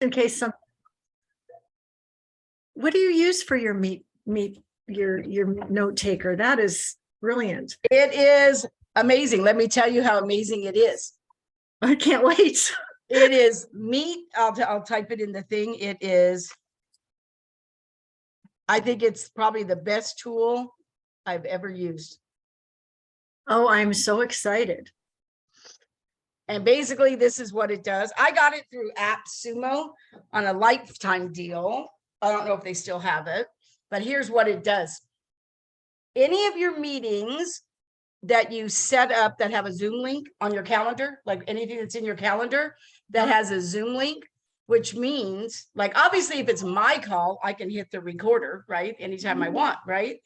in case some. What do you use for your your note taker? That is brilliant. It is amazing. Let me tell you how amazing it is. I can't wait. It is Meet. I'll type it in the thing. It is. I think it's probably the best tool I've ever used. Oh, I'm so excited. And basically, this is what it does. I got it through AppSumo on a lifetime deal. I don't know if they still have it, but here's what it does. Any of your meetings that you set up that have a Zoom link on your calendar, like anything that's in your calendar that has a Zoom link, which means, like, obviously, if it's my call, I can hit the recorder, right? Anytime I want, right?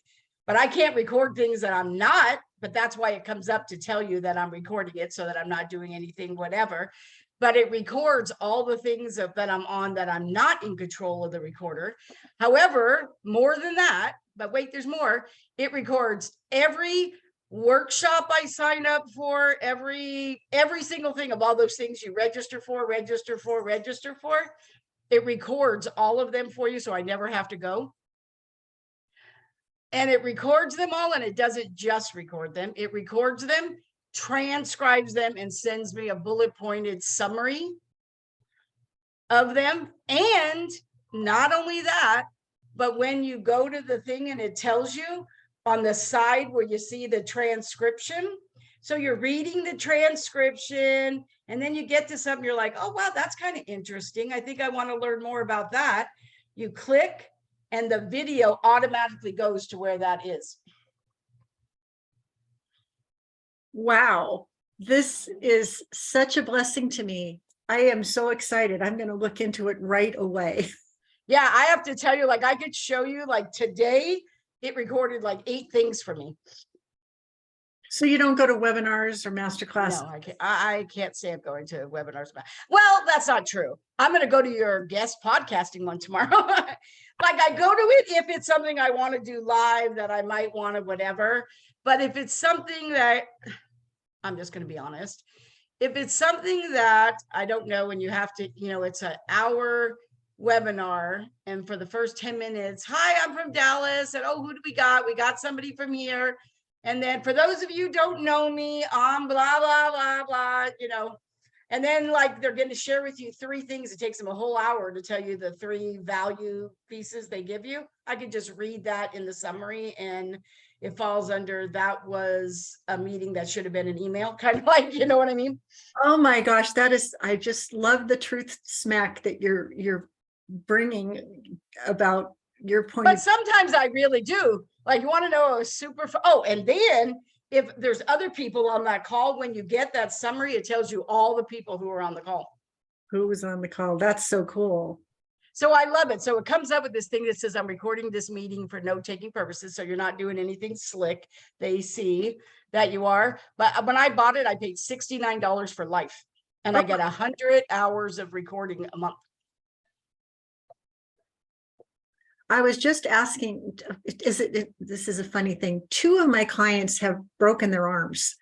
But I can't record things that I'm not, but that's why it comes up to tell you that I'm recording it so that I'm not doing anything, whatever. But it records all the things that I'm on that I'm not in control of the recorder. However, more than that, but wait, there's more. It records every workshop I sign up for, every single thing of all those things you register for. It records all of them for you, so I never have to go. And it records them all, and it doesn't just record them. It records them, transcribes them, and sends me a bullet pointed summary of them. And not only that, but when you go to the thing and it tells you on the side where you see the transcription, so you're reading the transcription and then you get to something, you're like, oh, wow, that's kind of interesting. I think I want to learn more about that. You click and the video automatically goes to where that is. Wow, this is such a blessing to me. I am so excited. I'm going to look into it right away. Yeah, I have to tell you, like, I could show you, like, today it recorded like 8 things for me. So you don't go to webinars or masterclass? No, I can't say I'm going to webinars. Well, that's not true. I'm going to go to your guest podcasting one tomorrow. Like, I go to it if it's something I want to do live that I might want to whatever. But if it's something that, I'm just going to be honest, if it's something that I don't know and you have to, you know, it's an hour webinar, and for the first 10 minutes, hi, I'm from Dallas, and oh, who do we got? We got somebody from here. And then for those of you who don't know me, blah, blah, blah, blah, you know, and then like they're going to share with you 3 things. It takes them a whole hour to tell you the 3 value pieces they give you. I could just read that in the summary and it falls under that was a meeting that should have been an email, kind of like, you know what I mean? Oh my gosh, that is, I just love the truth smack that you're bringing about your point. But sometimes I really do. Like, you want to know a super, oh, and then if there's other people on that call, when you get that summary, it tells you all the people who are on the call. Who was on the call? That's so cool. So I love it. So it comes up with this thing that says, I'm recording this meeting for note-taking purposes. So you're not doing anything slick. They see that you are. But when I bought it, I paid $69 for life. And I get 100 hours of recording a month. I was just asking, this is a funny thing. 2 of my clients have broken their arms.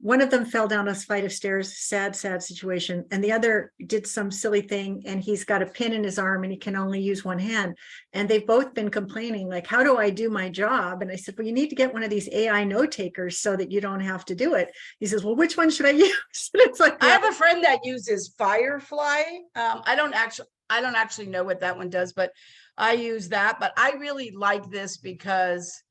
One of them fell down a flight of stairs, sad situation. And the other did some silly thing and he's got a pin in his arm and he can only use one hand. And they've both been complaining, like, how do I do my job? And I said, well, you need to get one of these AI note takers so that you don't have to do it. He says, well, which one should I use? And it's like, I have a friend that uses Firefly. I don't actually know what that one does, but I use that. But I really like this because,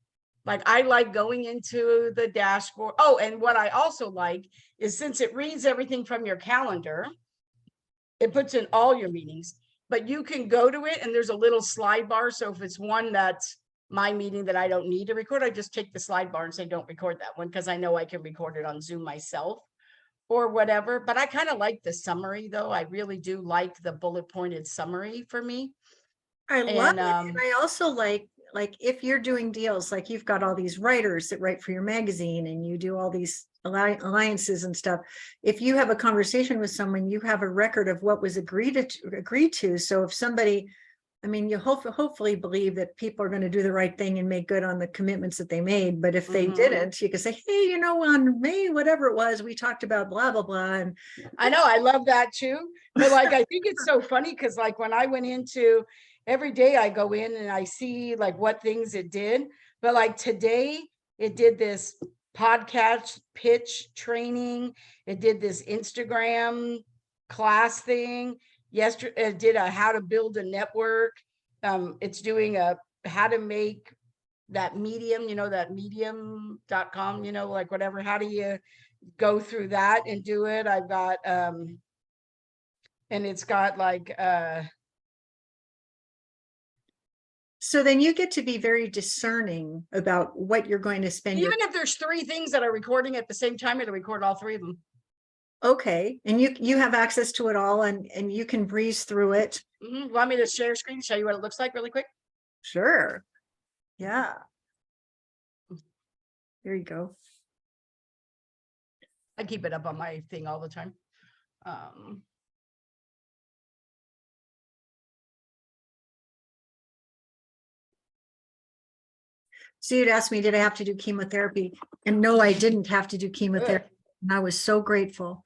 like, I like going into the dashboard. Oh, and what I also like is, since it reads everything from your calendar, it puts in all your meetings, but you can go to it and there's a little slide bar. So if it's one that's my meeting that I don't need to record, I just take the slide bar and say, don't record that one, because I know I can record it on Zoom myself or whatever. But I kind of like the summary, though. I really do like the bullet pointed summary for me. I love it. And I also like if you're doing deals, like you've got all these writers that write for your magazine and you do all these alliances and stuff. If you have a conversation with someone, you have a record of what was agreed to. So if somebody I mean, you hopefully believe that people are going to do the right thing and make good on the commitments that they made. But if they didn't, you could say, hey, you know, on May, whatever it was, we talked about blah, blah, blah. And I know, I love that too. But like, I think it's so funny because like when I went into every day, I go in and I see like what things it did. But like today, it did this podcast pitch training. It did this Instagram class thing. Yesterday, it did a how to build a network. It's doing a how to make that medium, you know, that medium.com, you know, like whatever. How do you go through that and do it? I've got and it's got like so then you get to be very discerning about what you're going to spend your, even if there's 3 things that are recording at the same time, it'll record all 3 of them. okay. And you have access to it all and you can breeze through it. Want me to share screen, show you what it looks like really quick? Sure. Yeah. There you go. I keep it up on my thing all the time. So you'd ask me, did I have to do chemotherapy? And no, I didn't have to do chemotherapy. And I was so grateful.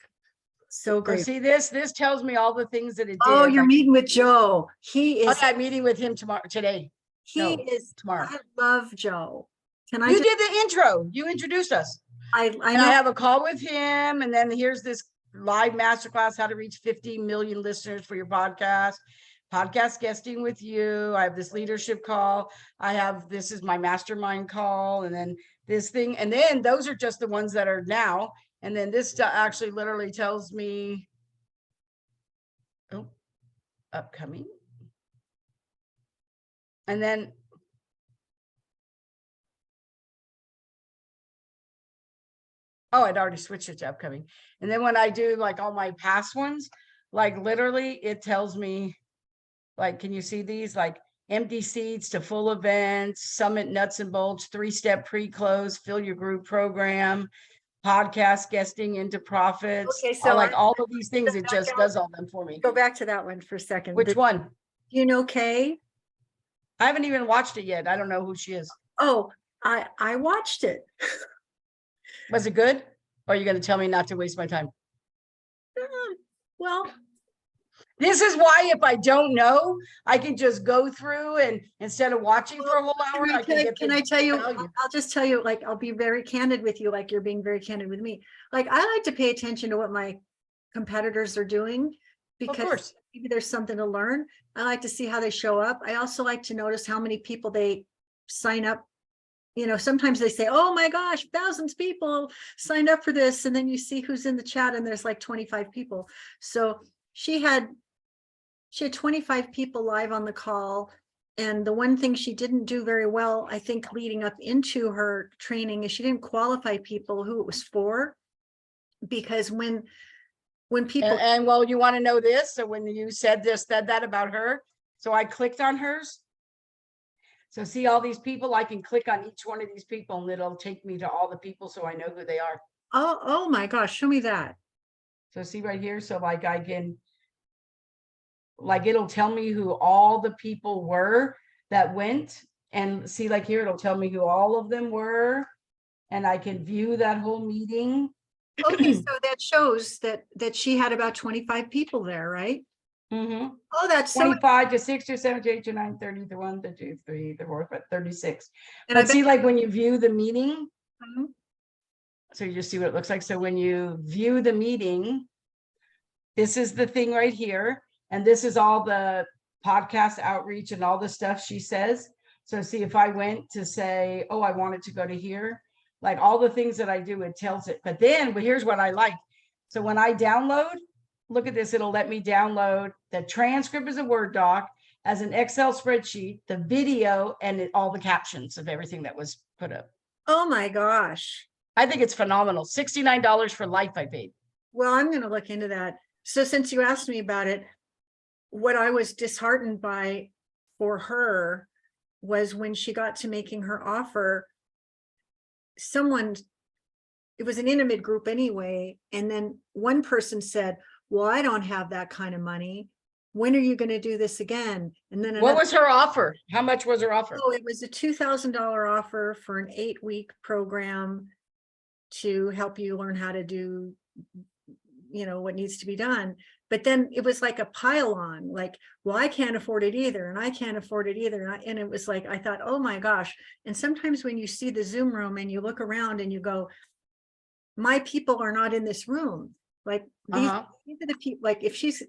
So So grateful. see this tells me all the things that it did. Oh, you're meeting with Joe. He is, I'm meeting with him today. he No, is, tomorrow. I love Joe. Can I You just, did the intro. You introduced us. I And know. I have a call with him. And then here's this live masterclass, how to reach 50 million listeners for your podcast guesting with you. I have this leadership call. This is my mastermind call. And then this thing. And then those are just the ones that are now. And then this actually literally tells me, oh, upcoming. And then oh, I'd already switched it to upcoming. And then when I do like all my past ones, like literally it tells me, like, can you see these? Like empty seats to full events, summit nuts and bolts, 3-step pre-close, fill your group program, podcast guesting into profits. Okay, so like all of these things, it just out. does all them for me. Go back to that one for a second. Which one? You know Kay? I haven't even watched it yet. I don't know who she is. Oh, I watched it. Was it good? Or are you going to tell me not to waste my time? Well, this is why if I don't know, I can just go through and instead of watching for a whole hour, can I tell you, I'll just tell you, like, I'll be very candid with you, like you're being very candid with me. Like, I like to pay attention to what my competitors are doing because maybe there's something to learn. I like to see how they show up. I also like to notice how many people they sign up. You know, sometimes they say, oh my gosh, thousands of people signed up for this. And then you see who's in the chat and there's like 25 people. So she had 25 people live on the call. And the one thing she didn't do very well, I think, leading up into her training is she didn't qualify people who it was for. Because when people and well, you want to know this. So when you said that about her, so I clicked on hers. So see all these people, I can click on each one of these people and it'll take me to all the people so I know who they are. Oh my gosh, show me that. So see right here. So like I can, like it'll tell me who all the people were that went, and see like here, it'll tell me who all of them were. And I can view that whole meeting. Okay, so that shows that she had about 25 people there, right? Mm-hmm. Oh, that's 25 to 6 to 7 to 8 to 9, 30 to 1 to 2, 3 to 4, but 36. And but see, like when you view the meeting, so you just see what it looks like. So when you view the meeting, this is the thing right here. And this is all the podcast outreach and all the stuff she says. So see, if I went to say, oh, I wanted to go to here, like all the things that I do, it tells it. But here's what I like. So when I download, look at this, it'll let me download the transcript as a Word doc, as an Excel spreadsheet, the video, and all the captions of everything that was put up. Oh my gosh. I think it's phenomenal. $69 for life I paid. Well, I'm going to look into that. So since you asked me about it, what I was disheartened by for her was when she got to making her offer, it was an intimate group anyway. And then one person said, well, I don't have that kind of money. when are you going to do this again? And then What another, was her offer? How much was her offer? oh, it was a $2,000 offer for an 8-week program to help you learn how to do, what needs to be done. But then it was like a pile on, like, well, I can't afford it either. And I can't afford it either. And it was like, I thought, oh my gosh. And sometimes when you see the Zoom room and you look around and you go, my people are not in this room. Like these are the people, like if she's,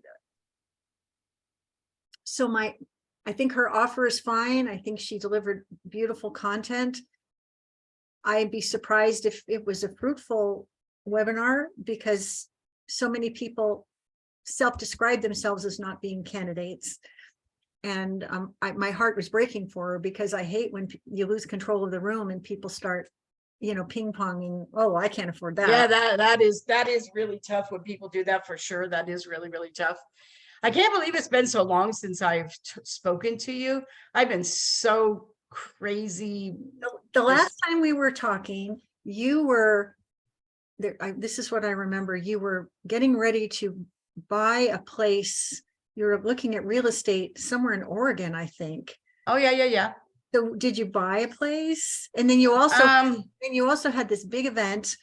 so I think her offer is fine. I think she delivered beautiful content. I'd be surprised if it was a fruitful webinar, because so many people self-describe themselves as not being candidates. And my heart was breaking for her, because I hate when you lose control of the room and people start, ping ponging. Oh, I can't afford that. Yeah, that is really tough when people do that, for sure. That is really, really tough. I can't believe it's been so long since I've spoken to you. I've been so crazy. The last time we were talking, you were there. This is what I remember. You were getting ready to buy a place. You were looking at real estate somewhere in Oregon, I think. Oh, yeah. So did you buy a place? And then you also had this big event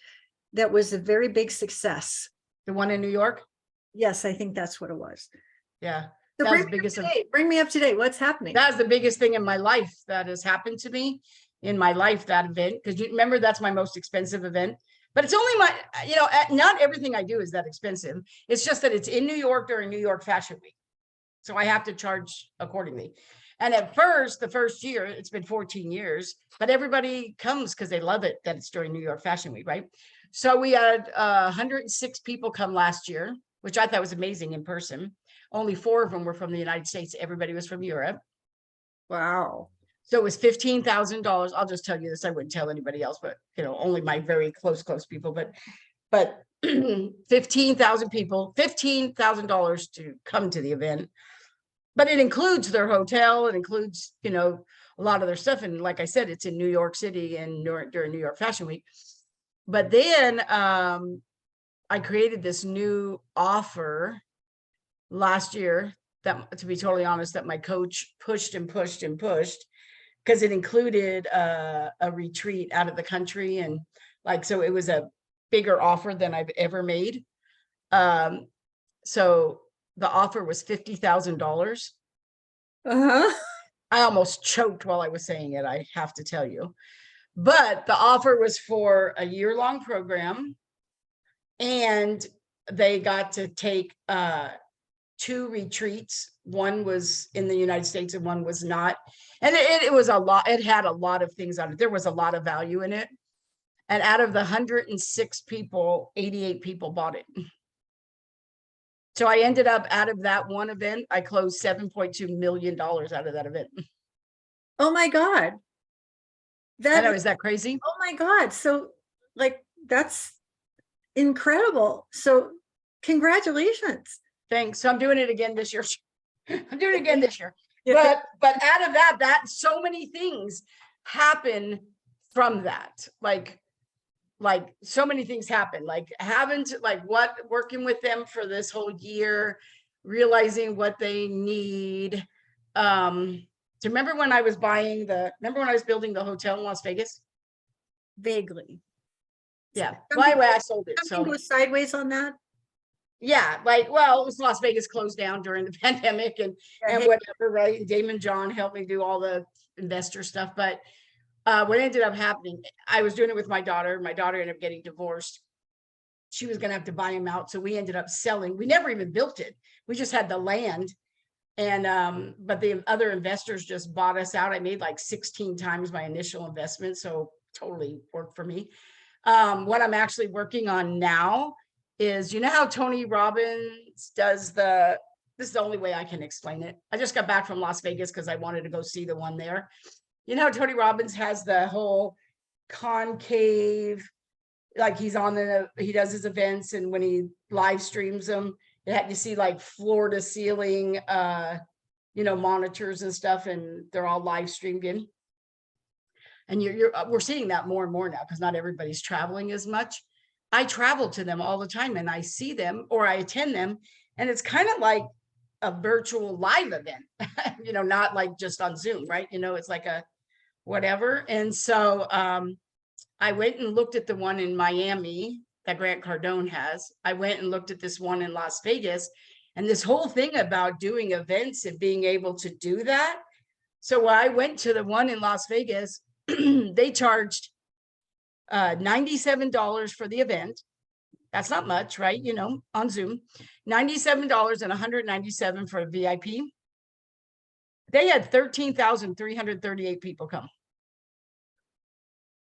that was a very big success. The one in New York? Yes, I think that's what it was. Yeah. So bring me up to date. What's happening? That's the biggest thing in my life that has happened to me in my life, that event. Because you remember, that's my most expensive event. But it's only not everything I do is that expensive. It's just that it's in New York during New York Fashion Week. So I have to charge accordingly. And at first, the first year, it's been 14 years, but everybody comes because they love it that it's during New York Fashion Week, right? So we had 106 people come last year, which I thought was amazing in person. Only 4 of them were from the United States. Everybody was from Europe. Wow. So it was $15,000. I'll just tell you this. I wouldn't tell anybody else, but only my very close people. But 15,000 people, $15,000 to come to the event. But it includes their hotel. It includes, a lot of their stuff. And like I said, it's in New York City and during New York Fashion Week. But then I created this new offer last year that, to be totally honest, that my coach pushed because it included a retreat out of the country. And so it was a bigger offer than I've ever made. So the offer was $50,000. I almost choked while I was saying it, I have to tell you. But the offer was for a year-long program, and they got to take 2 retreats. One was in the United States and one was not. And it was a lot. It had a lot of things on it. There was a lot of value in it. And out of the 106 people, 88 people bought it. So I ended up, out of that one event, I closed $7.2 million out of that event. Oh my God. I know, is that crazy? Oh my God. So that's incredible. So congratulations. Thanks. So I'm doing it again this year. I'm doing it again this year. But out of that so many things happen from that. Like so many things happen, working with them for this whole year, realizing what they need. Do you remember when I was building the hotel in Las Vegas? Vaguely. Yeah. By the way, I sold it. Something goes sideways on that. Yeah, it was Las Vegas closed down during the pandemic and whatever, right? And Damon John helped me do all the investor stuff. But what ended up happening, I was doing it with my daughter. My daughter ended up getting divorced. She was going to have to buy him out. So we ended up selling. We never even built it. We just had the land. And but the other investors just bought us out. I made 16 times my initial investment. So totally worked for me. What I'm actually working on now is, how Tony Robbins does this is the only way I can explain it. I just got back from Las Vegas because I wanted to go see the one there. Tony Robbins has the whole concave, he does his events, and when he live streams them, you see floor to ceiling, monitors and stuff, and they're all live streamed in. And we're seeing that more and more now because not everybody's traveling as much. I travel to them all the time and I see them or I attend them. And it's kind of like a virtual live event, not like just on Zoom, right? It's like a whatever. And so I went and looked at the one in Miami that Grant Cardone has. I went and looked at this one in Las Vegas, and this whole thing about doing events and being able to do that. So I went to the one in Las Vegas. They charged $97 for the event. That's not much, right? On Zoom, $97 and $197 for a VIP. They had 13,338 people come.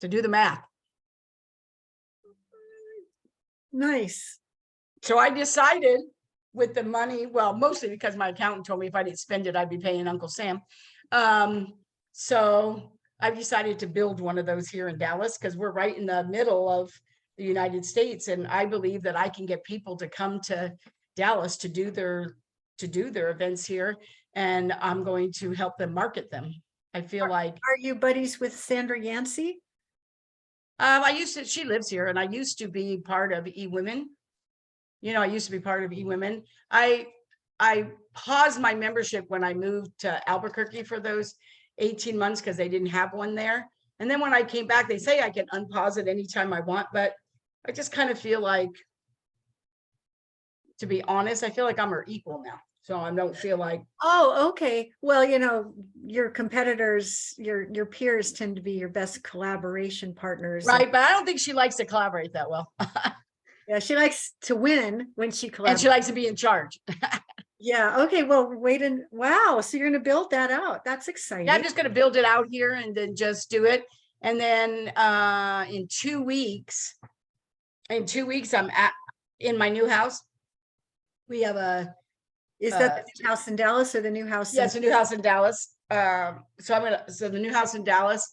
To do the math. Nice. So I decided with the money, well, mostly because my accountant told me if I didn't spend it, I'd be paying Uncle Sam. So I've decided to build one of those here in Dallas because we're right in the middle of the United States. And I believe that I can get people to come to Dallas to do their events here. And I'm going to help them market them. I feel like. Are you buddies with Sandra Yancey? She lives here, and I used to be part of eWomen. I used to be part of eWomen. I paused my membership when I moved to Albuquerque for those 18 months because they didn't have one there. And then when I came back, they say I can unpause it anytime I want, but I just kind of feel like, to be honest, I feel like I'm her equal now. So I don't feel like. Oh, okay. Well, your competitors, your peers tend to be your best collaboration partners. Right. But I don't think she likes to collaborate that well. Yeah, she likes to win when she collaborates. And she likes to be in charge. Yeah. Okay. Well, wow. So you're going to build that out. That's exciting. Yeah, I'm just going to build it out here and then just do it. And then in 2 weeks, I'm in my new house. We have Is that the new house in Dallas or the new house? Yeah, it's a new house in Dallas. So the new house in Dallas,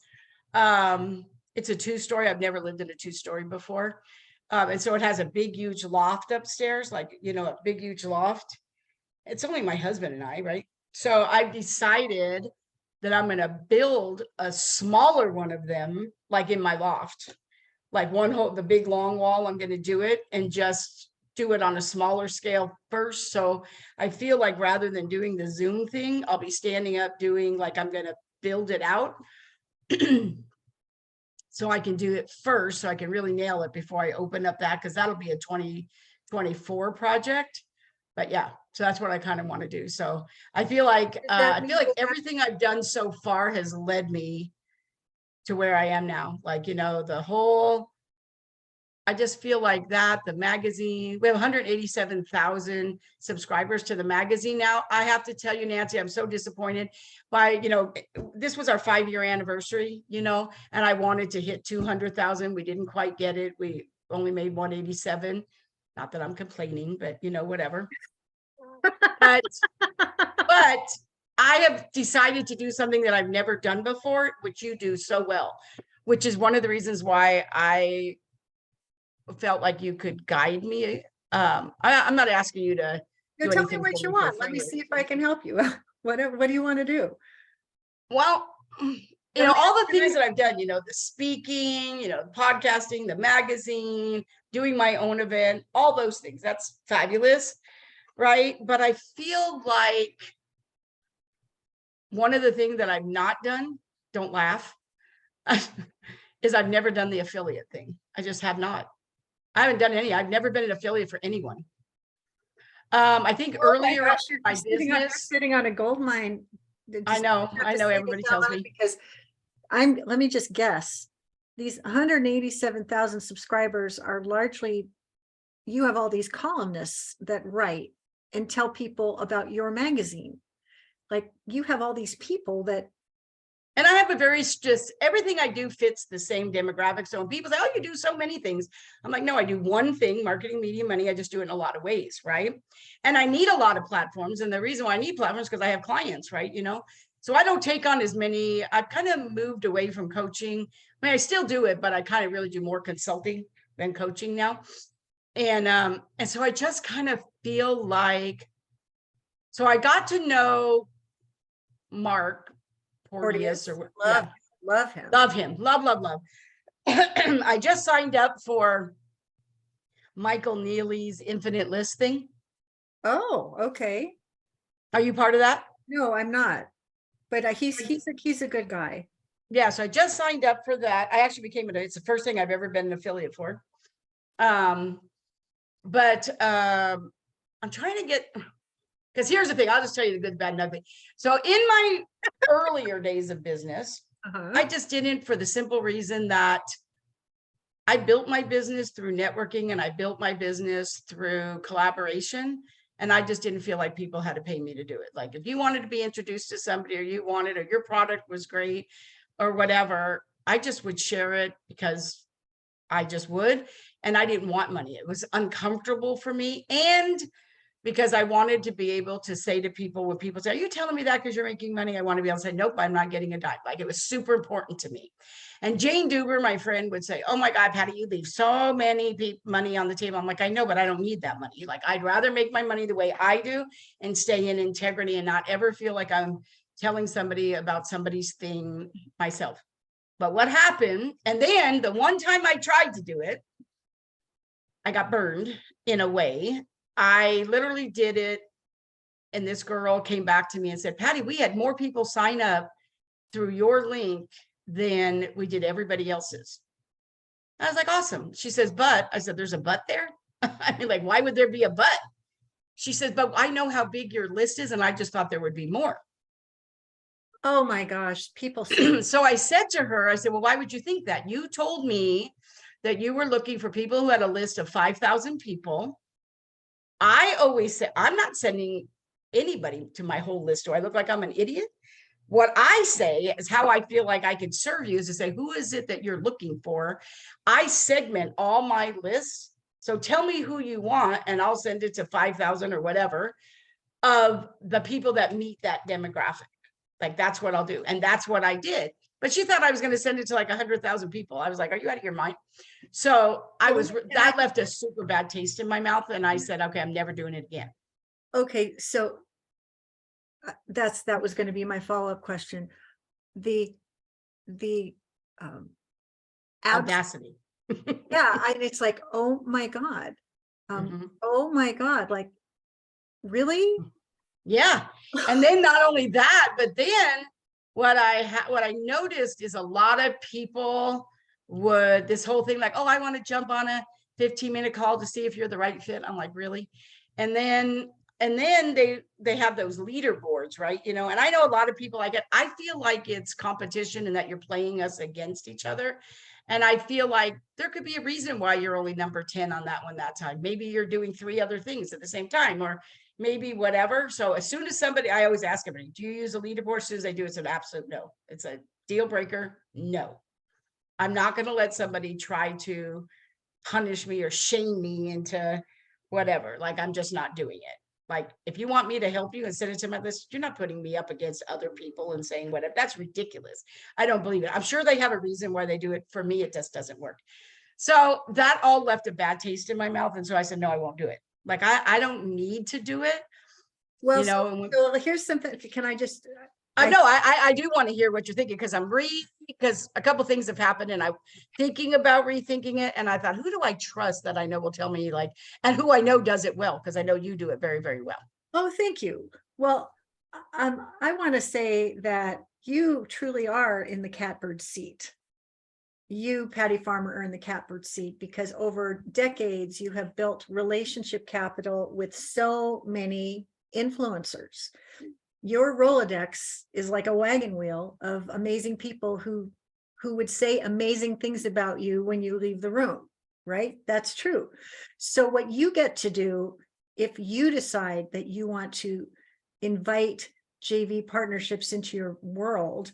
it's a 2-story. I've never lived in a 2-story before. And so it has a big, huge loft upstairs, like, a big, huge loft. It's only my husband and I, right? So I've decided that I'm going to build a smaller one of them, like in my loft, like the big long wall. I'm going to do it and just do it on a smaller scale first. So I feel like rather than doing the Zoom thing, I'll be standing up doing I'm going to build it out. So I can do it first, so I can really nail it before I open up that, because that'll be a 2024 project. But yeah, so that's what I kind of want to do. So I feel like everything I've done so far has led me to where I am now. I just feel like that the magazine, we have 187,000 subscribers to the magazine now. I have to tell you, Nancy, I'm so disappointed this was our 5-year anniversary, and I wanted to hit 200,000. We didn't quite get it. We only made 187. Not that I'm complaining, but whatever. But I have decided to do something that I've never done before, which you do so well, which is one of the reasons why I felt like you could guide me. I'm not asking you to do tell me anything what you want. Let me see if I can help you. What do you want to do? Well, all the things that I've done, the speaking, the podcasting, the magazine, doing my own event, all those things, that's fabulous, right? But I feel like one of the things that I've not done, don't laugh, is I've never done the affiliate thing. I just have not. I haven't done any. I've never been an affiliate for anyone. I think earlier my business sitting on a gold mine. I know everybody tells me, because let me just guess, these 187,000 subscribers are largely, you have all these columnists that write and tell people about your magazine. Like, you have all these people that. And I have everything I do fits the same demographic. So when people say, oh, you do so many things, I'm like, no, I do one thing, marketing, media, money. I just do it in a lot of ways, right? And I need a lot of platforms. And the reason why I need platforms is because I have clients, right? So I don't take on as many. I've kind of moved away from coaching. I mean, I still do it, but I kind of really do more consulting than coaching now. And so I just kind of feel like, so I got to know Mark Porteous, love him. Love. I just signed up for Michael Neely's Infinite List thing. Oh, okay. Are you part of that? No, I'm not. But he's a good guy. Yeah, so I just signed up for that. I actually became it's the first thing I've ever been an affiliate for. But I'm trying to get, because here's the thing, I'll just tell you the good, bad, and ugly. So in my earlier days of business, I just didn't, for the simple reason that I built my business through networking and I built my business through collaboration. And I just didn't feel like people had to pay me to do it. Like if you wanted to be introduced to somebody, or you wanted, or your product was great or whatever, I just would share it because I just would. And I didn't want money. It was uncomfortable for me. And because I wanted to be able to say to people, when people say, are you telling me that because you're making money? I want to be able to say, nope, I'm not getting a dime. Like it was super important to me. And Jane Duber, my friend, would say, oh my God, Patty, you leave so many money on the table. I'm like, I know, but I don't need that money. Like I'd rather make my money the way I do and stay in integrity and not ever feel like I'm telling somebody about somebody's thing myself. But what happened? And then the one time I tried to do it, I got burned in a way. I literally did it. And this girl came back to me and said, Patty, we had more people sign up through your link than we did everybody else's. I was like, awesome. She says, but I said, there's a but there. I mean, like, why would there be a but? She says, but I know how big your list is. And I just thought there would be more. Oh my gosh, people say. So I said to her, I said, well, why would you think that? You told me that you were looking for people who had a list of 5,000 people. I always say, I'm not sending anybody to my whole list. Do I look like I'm an idiot? What I say is how I feel like I could serve you is to say, who is it that you're looking for? I segment all my lists. So tell me who you want and I'll send it to 5,000 or whatever of the people that meet that demographic. Like that's what I'll do. And that's what I did. But she thought I was going to send it to like 100,000 people. I was like, are you out of your mind? So that left a super bad taste in my mouth. And I said, okay, I'm never doing it again. Okay. So that was going to be my follow-up question. The Audacity. Yeah. It's like, oh my God. Oh my God. Like, really? Yeah. And then not only that, but then what I noticed is a lot of people would, this whole thing like, oh, I want to jump on a 15-minute call to see if you're the right fit. I'm like, really? And then they have those leaderboards, right? You know, and I know a lot of people I feel like it's competition and that you're playing us against each other. And I feel like there could be a reason why you're only number 10 on that one that time. Maybe you're doing 3 other things at the same time, or maybe whatever. So as soon as somebody, I always ask everybody, do you use a leaderboard? As soon as they do, it's an absolute no. It's a deal breaker. No, I'm not going to let somebody try to punish me or shame me into whatever. Like, I'm just not doing it. Like, if you want me to help you and send it to my list, you're not putting me up against other people and saying whatever. That's ridiculous. I don't believe it. I'm sure they have a reason why they do it. For me, it just doesn't work. So that all left a bad taste in my mouth. And so I said, no, I won't do it. Like, I don't need to do it. Well, you know, so here's something. Can I just? I do want to hear what you're thinking, because a couple things have happened and I'm thinking about rethinking it. And I thought, who do I trust that I know will tell me, like, and who I know does it well? Because I know you do it very, very well. Oh, thank you. Well, I want to say that you truly are in the catbird seat. You, Patty Farmer, are in the catbird seat because over decades, you have built relationship capital with so many influencers. Your Rolodex is like a wagon wheel of amazing people who would say amazing things about you when you leave the room, right? That's true. So what you get to do, if you decide that you want to invite JV partnerships into your world,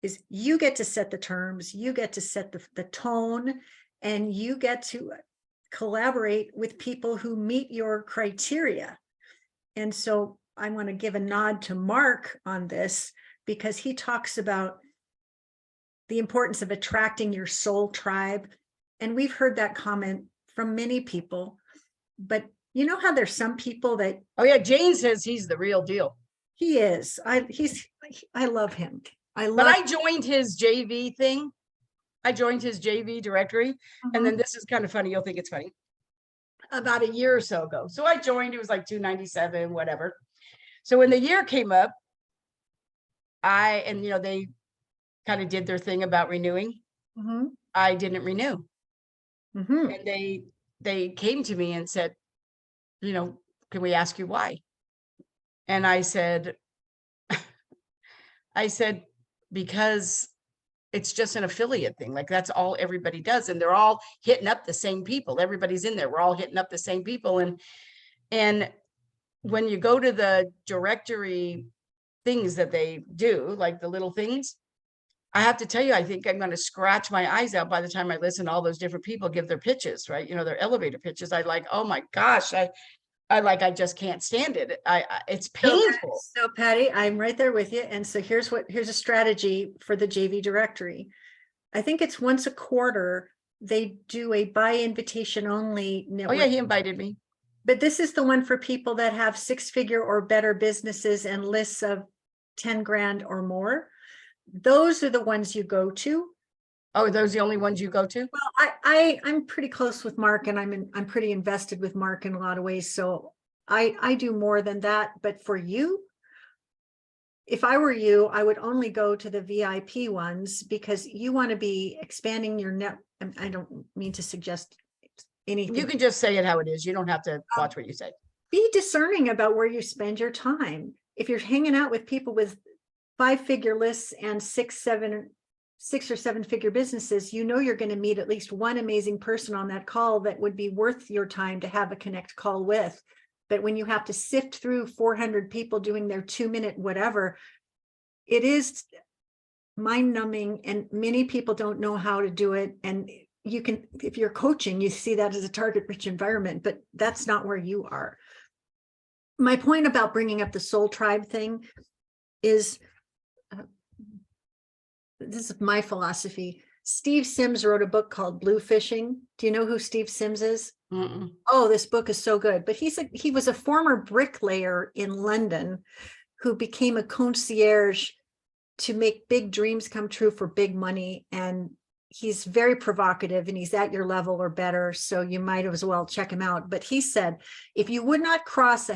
is you get to set the terms, you get to set the tone, and you get to collaborate with people who meet your criteria. And so I want to give a nod to Mark on this, because he talks about the importance of attracting your soul tribe. And we've heard that comment from many people, but you know how there's some people that, oh yeah, Jane says he's the real deal. He is. I love him. But I joined his JV thing. I joined his JV directory. And then this is kind of funny. You'll think it's funny. About a year or so ago. So I joined, it was like $297, whatever. So when the year came up, they kind of did their thing about renewing. Mhm, I didn't renew. mhm. And they came to me and said, can we ask you why? And I said, because it's just an affiliate thing. Like that's all everybody does. And they're all hitting up the same people. Everybody's in there. We're all hitting up the same people. And when you go to the directory things that they do, like the little things, I have to tell you, I think I'm going to scratch my eyes out by the time I listen to all those different people give their pitches, right? Their elevator pitches. I like, oh my gosh, I just can't stand it. It's painful. So Patty, I'm right there with you. And so here's a strategy for the JV directory. I think it's once a quarter, they do a by invitation only Oh yeah, network. he invited me. But this is the one for people that have 6-figure or better businesses and lists of 10 grand or more. Those are the ones you go to. Oh, are those the only ones you go to? Well, I'm pretty close with Mark, and I'm pretty invested with Mark in a lot of ways. So I do more than that. But for you, if I were you, I would only go to the VIP ones, because you want to be expanding your net. I don't mean to suggest anything. You can just say it how it is. You don't have to watch what you say. Be discerning about where you spend your time. If you're hanging out with people with 5-figure lists and 6 or 7-figure businesses, you're going to meet at least one amazing person on that call that would be worth your time to have a connect call with. But when you have to sift through 400 people doing their 2-minute whatever, it is mind numbing, and many people don't know how to do it. And you can, if you're coaching, you see that as a target rich environment, but that's not where you are. My point about bringing up the soul tribe thing is, this is my philosophy. Steve Sims wrote a book called Blue Fishing. Do you know who Steve Sims is? Mm-mm. Oh, this book is so good. But he was a former bricklayer in London who became a concierge to make big dreams come true for big money. And he's very provocative, and he's at your level or better. So you might as well check him out. But he said, if you would not cross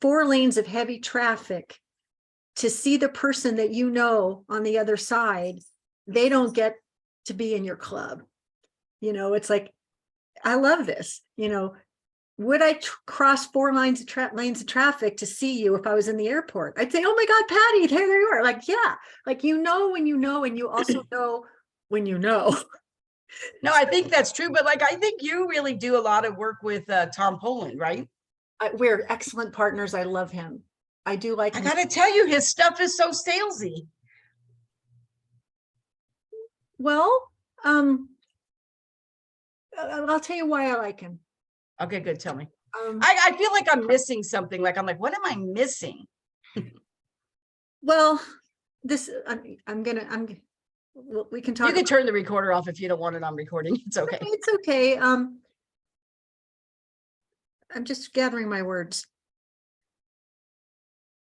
4 lanes of heavy traffic to see the person that on the other side, they don't get to be in your club. It's like, I love this. Would I cross 4 lanes of traffic to see you if I was in the airport? I'd say, oh my God, Patty, there you are. Like, yeah, like, when you know, and you also know when you know. No, I think that's true. But I think you really do a lot of work with Tom Poland, right? We're excellent partners. I love him. I do like I him. got to tell you, his stuff is so salesy. Well, I'll tell you why I like him. Okay, good. Tell me. I feel like I'm missing something. I'm like, what am I missing? Well, we can talk. You can turn the recorder off if you don't want it on recording. It's okay. It's okay. I'm just gathering my words.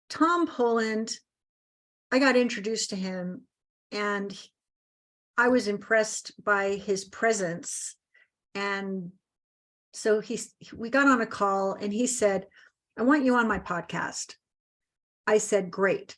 Tom Poland, I got introduced to him, and I was impressed by his presence. And so we got on a call, and he said, I want you on my podcast. I said, great.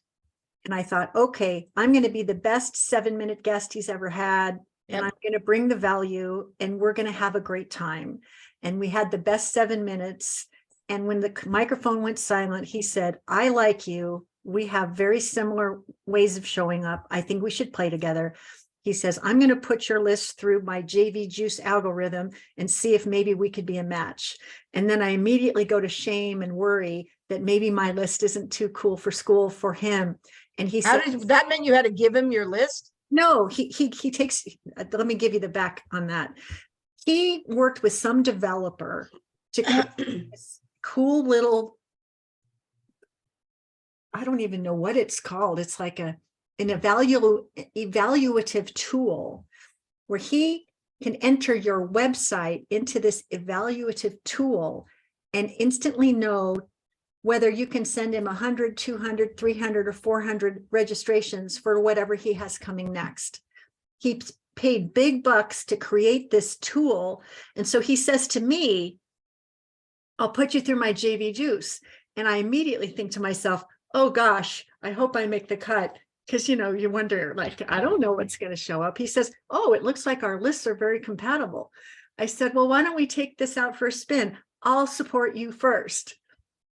And I thought, okay, I'm going to be the best 7-minute guest he's ever had. Yep. And I'm going to bring the value, and we're going to have a great time. And we had the best 7 minutes. And when the microphone went silent, he said, I like you. We have very similar ways of showing up. I think we should play together. He says, I'm going to put your list through my JV Juice algorithm and see if maybe we could be a match. And then I immediately go to shame and worry that maybe my list isn't too cool for school for him. And he said, that meant you had to give him your list? No, he takes, let me give you the back on that. He worked with some developer to create this cool little, I don't even know what it's called. It's like an evaluative tool where he can enter your website into this evaluative tool and instantly know whether you can send him 100, 200, 300, or 400 registrations for whatever he has coming next. He paid big bucks to create this tool. And so he says to me, I'll put you through my JV Juice. And I immediately think to myself, oh gosh, I hope I make the cut. Because, you know, you wonder, like, I don't know what's going to show up. He says, oh, it looks like our lists are very compatible. I said, well, why don't we take this out for a spin? I'll support you first.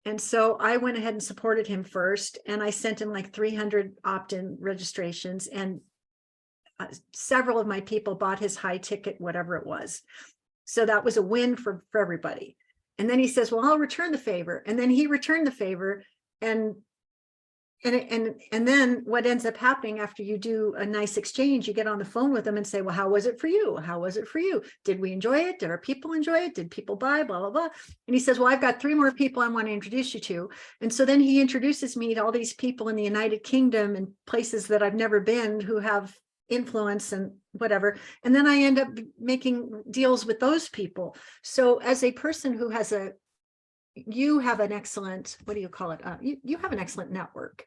And so I went ahead and supported him first. And I sent him like 300 opt-in registrations. And several of my people bought his high ticket, whatever it was. So that was a win for everybody. And then he says, well, I'll return the favor. And then he returned the favor. And then what ends up happening after you do a nice exchange, you get on the phone with them and say, well, how was it for you? How was it for you? Did we enjoy it? Did our people enjoy it? Did people buy? Blah, blah, blah. And he says, well, I've got 3 more people I want to introduce you to. And so then he introduces me to all these people in the United Kingdom and places that I've never been who have influence and whatever. And then I end up making deals with those people. So as a person who has you have an excellent, what do you call it? You have an excellent network,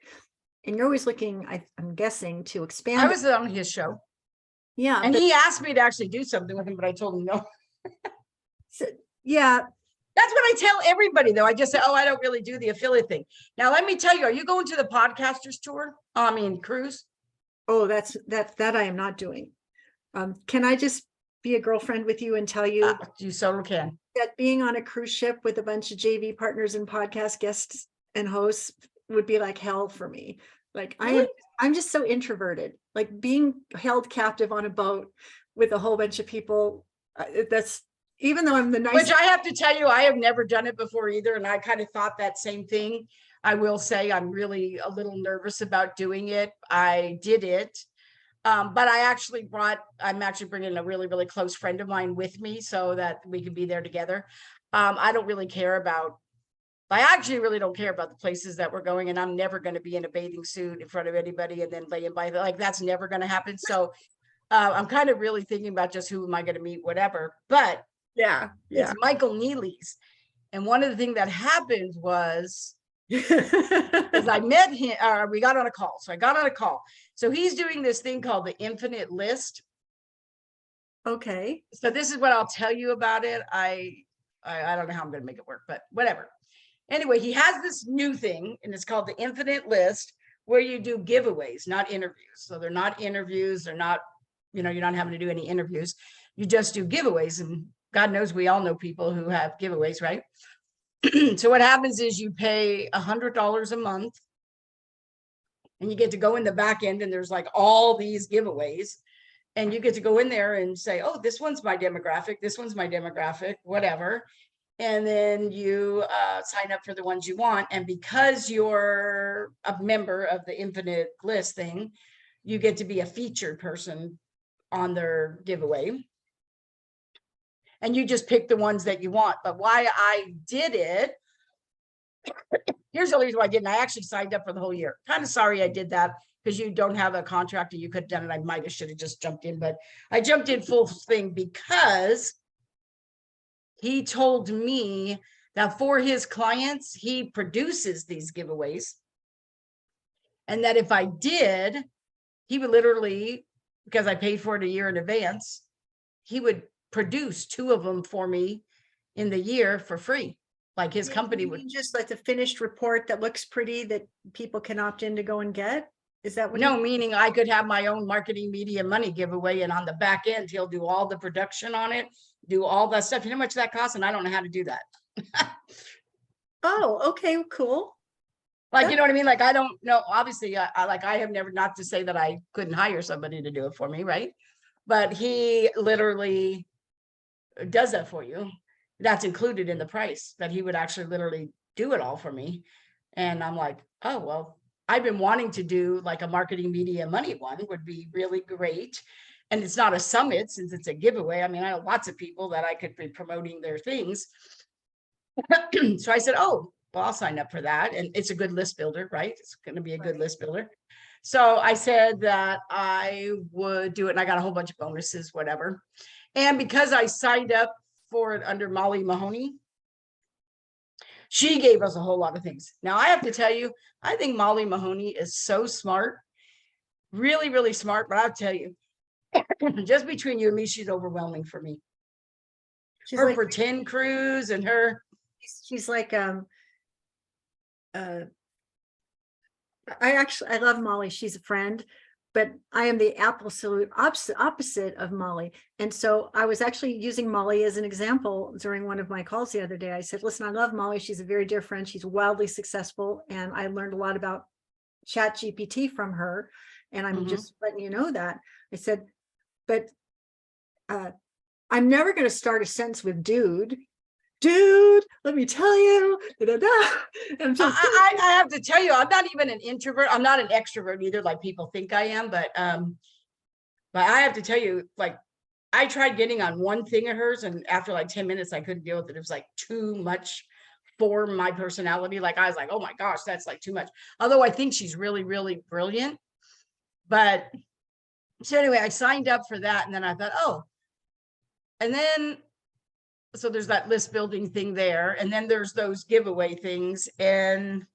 and you're always looking, I'm guessing, to expand. I was on his show. Yeah. And he asked me to actually do something with him, but I told him no. So, yeah. That's what I tell everybody, though. I just say, oh, I don't really do the affiliate thing. Now, let me tell you, are you going to the podcasters tour? I mean, cruise? Oh, that I am not doing. Can I just be a girlfriend with you and tell you You so can. that being on a cruise ship with a bunch of JV partners and podcast guests and hosts would be like hell for me. Like Really? I'm just so introverted. Like being held captive on a boat with a whole bunch of people. That's, even though I'm the nicest. Which I have to tell you, I have never done it before either. And I kind of thought that same thing. I will say I'm really a little nervous about doing it. I did it. But I'm actually bringing a really, really close friend of mine with me so that we can be there together. I don't really care about, I actually really don't care about the places that we're going, and I'm never going to be in a bathing suit in front of anybody and then laying by, like, that's never going to happen. So I'm kind of really thinking about just who am I going to meet, whatever. But yeah. it's Michael Neely's. And one of the things that happened was, as I met him, we got on a call. So I got on a call. So he's doing this thing called the infinite list. Okay. So this is what I'll tell you about it. I don't know how I'm going to make it work, but whatever. Anyway, he has this new thing, and it's called the infinite list, where you do giveaways, not interviews. So they're not interviews. They're not, you're not having to do any interviews. You just do giveaways. And God knows we all know people who have giveaways, right? So what happens is you pay $100 a month, and you get to go in the back end, and there's like all these giveaways, and you get to go in there and say, oh, this one's my demographic, this one's my demographic, whatever. And then you sign up for the ones you want. And because you're a member of the infinite list thing, you get to be a featured person on their giveaway. And you just pick the ones that you want. But why I did it, here's the reason why I didn't. I actually signed up for the whole year. Kind of sorry I did that, because you don't have a contract, and you could have done it. I might have should have just jumped in, but I jumped in full thing because he told me that for his clients, he produces these giveaways. And that if I did, he would literally, because I paid for it a year in advance, he would produce 2 of them for me in the year for free. Like his company would. Just like the finished report that looks pretty that people can opt in to go and get. Is that what? No, meaning I could have my own marketing media money giveaway, and on the back end, he'll do all the production on it, do all that stuff. You know how much that costs? And I don't know how to do that. Oh, okay, cool. Like, you know what I mean? Like, I don't know. Obviously, I have never, not to say that I couldn't hire somebody to do it for me, right? But he literally does that for you. That's included in the price, that he would actually literally do it all for me. And I'm like, oh, well, I've been wanting to do like a marketing media money one, would be really great. And it's not a summit, since it's a giveaway. I mean, I know lots of people that I could be promoting their things. So I said, oh, well, I'll sign up for that. And it's a good list builder, right? It's going to be a good list builder. So I said that I would do it, and I got a whole bunch of bonuses, whatever. And because I signed up for it under Molly Mahoney, she gave us a whole lot of things. Now, I have to tell you, I think Molly Mahoney is so smart, really, really smart. But I'll tell you, just between you and me, she's overwhelming for me. She's her like pretend cruise, and her. She's like I love Molly. She's a friend, but I am the absolute opposite of Molly. And so I was actually using Molly as an example during one of my calls the other day. I said, listen, I love Molly. She's a very dear friend. She's wildly successful. And I learned a lot about Chat GPT from her. And I'm just letting you know that. I said, but I'm never going to start a sentence with dude, let me tell you. Da, da, da. And so I have to tell you, I'm not even an introvert. I'm not an extrovert either, like people think I am. But I have to tell you, like, I tried getting on one thing of hers, and after like 10 minutes, I couldn't deal with it. It was like too much for my personality. Like, I was like, oh my gosh, that's like too much. Although I think she's really, really brilliant. But so anyway, I signed up for that, and then I thought, oh, and then so there's that list building thing there, and then there's those giveaway things. And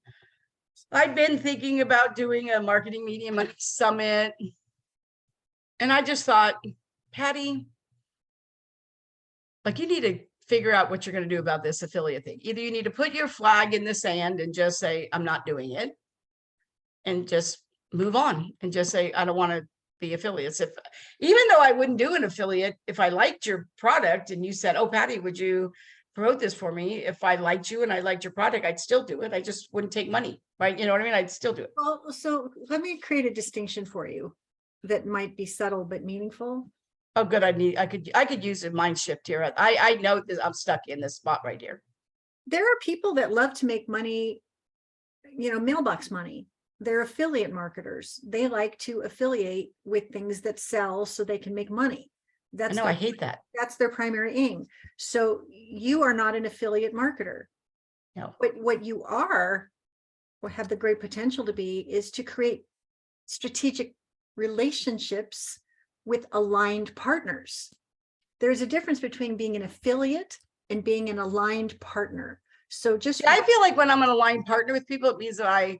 I've been thinking about doing a marketing medium summit, and I just thought, Patty, like, you need to figure out what you're going to do about this affiliate thing. Either you need to put your flag in the sand and just say, I'm not doing it, and just move on and just say, I don't want to be affiliates. If, even though I wouldn't do an affiliate, if I liked your product and you said, oh, Patty, would you promote this for me? If I liked you and I liked your product, I'd still do it. I just wouldn't take money, right? You know what I mean? I'd still do it. well, so let me create a distinction for you that might be subtle but meaningful. Oh, good. I could use a mind shift here. I know that I'm stuck in this spot right here. There are people that love to make money, mailbox money. They're affiliate marketers. They like to affiliate with things that sell so they can make money. That's I hate that. That's their primary aim. So you are not an affiliate marketer. No. What you are, or have the great potential to be, is to create strategic relationships with aligned partners. There's a difference between being an affiliate and being an aligned partner. So I feel like when I'm an aligned partner with people, it means that I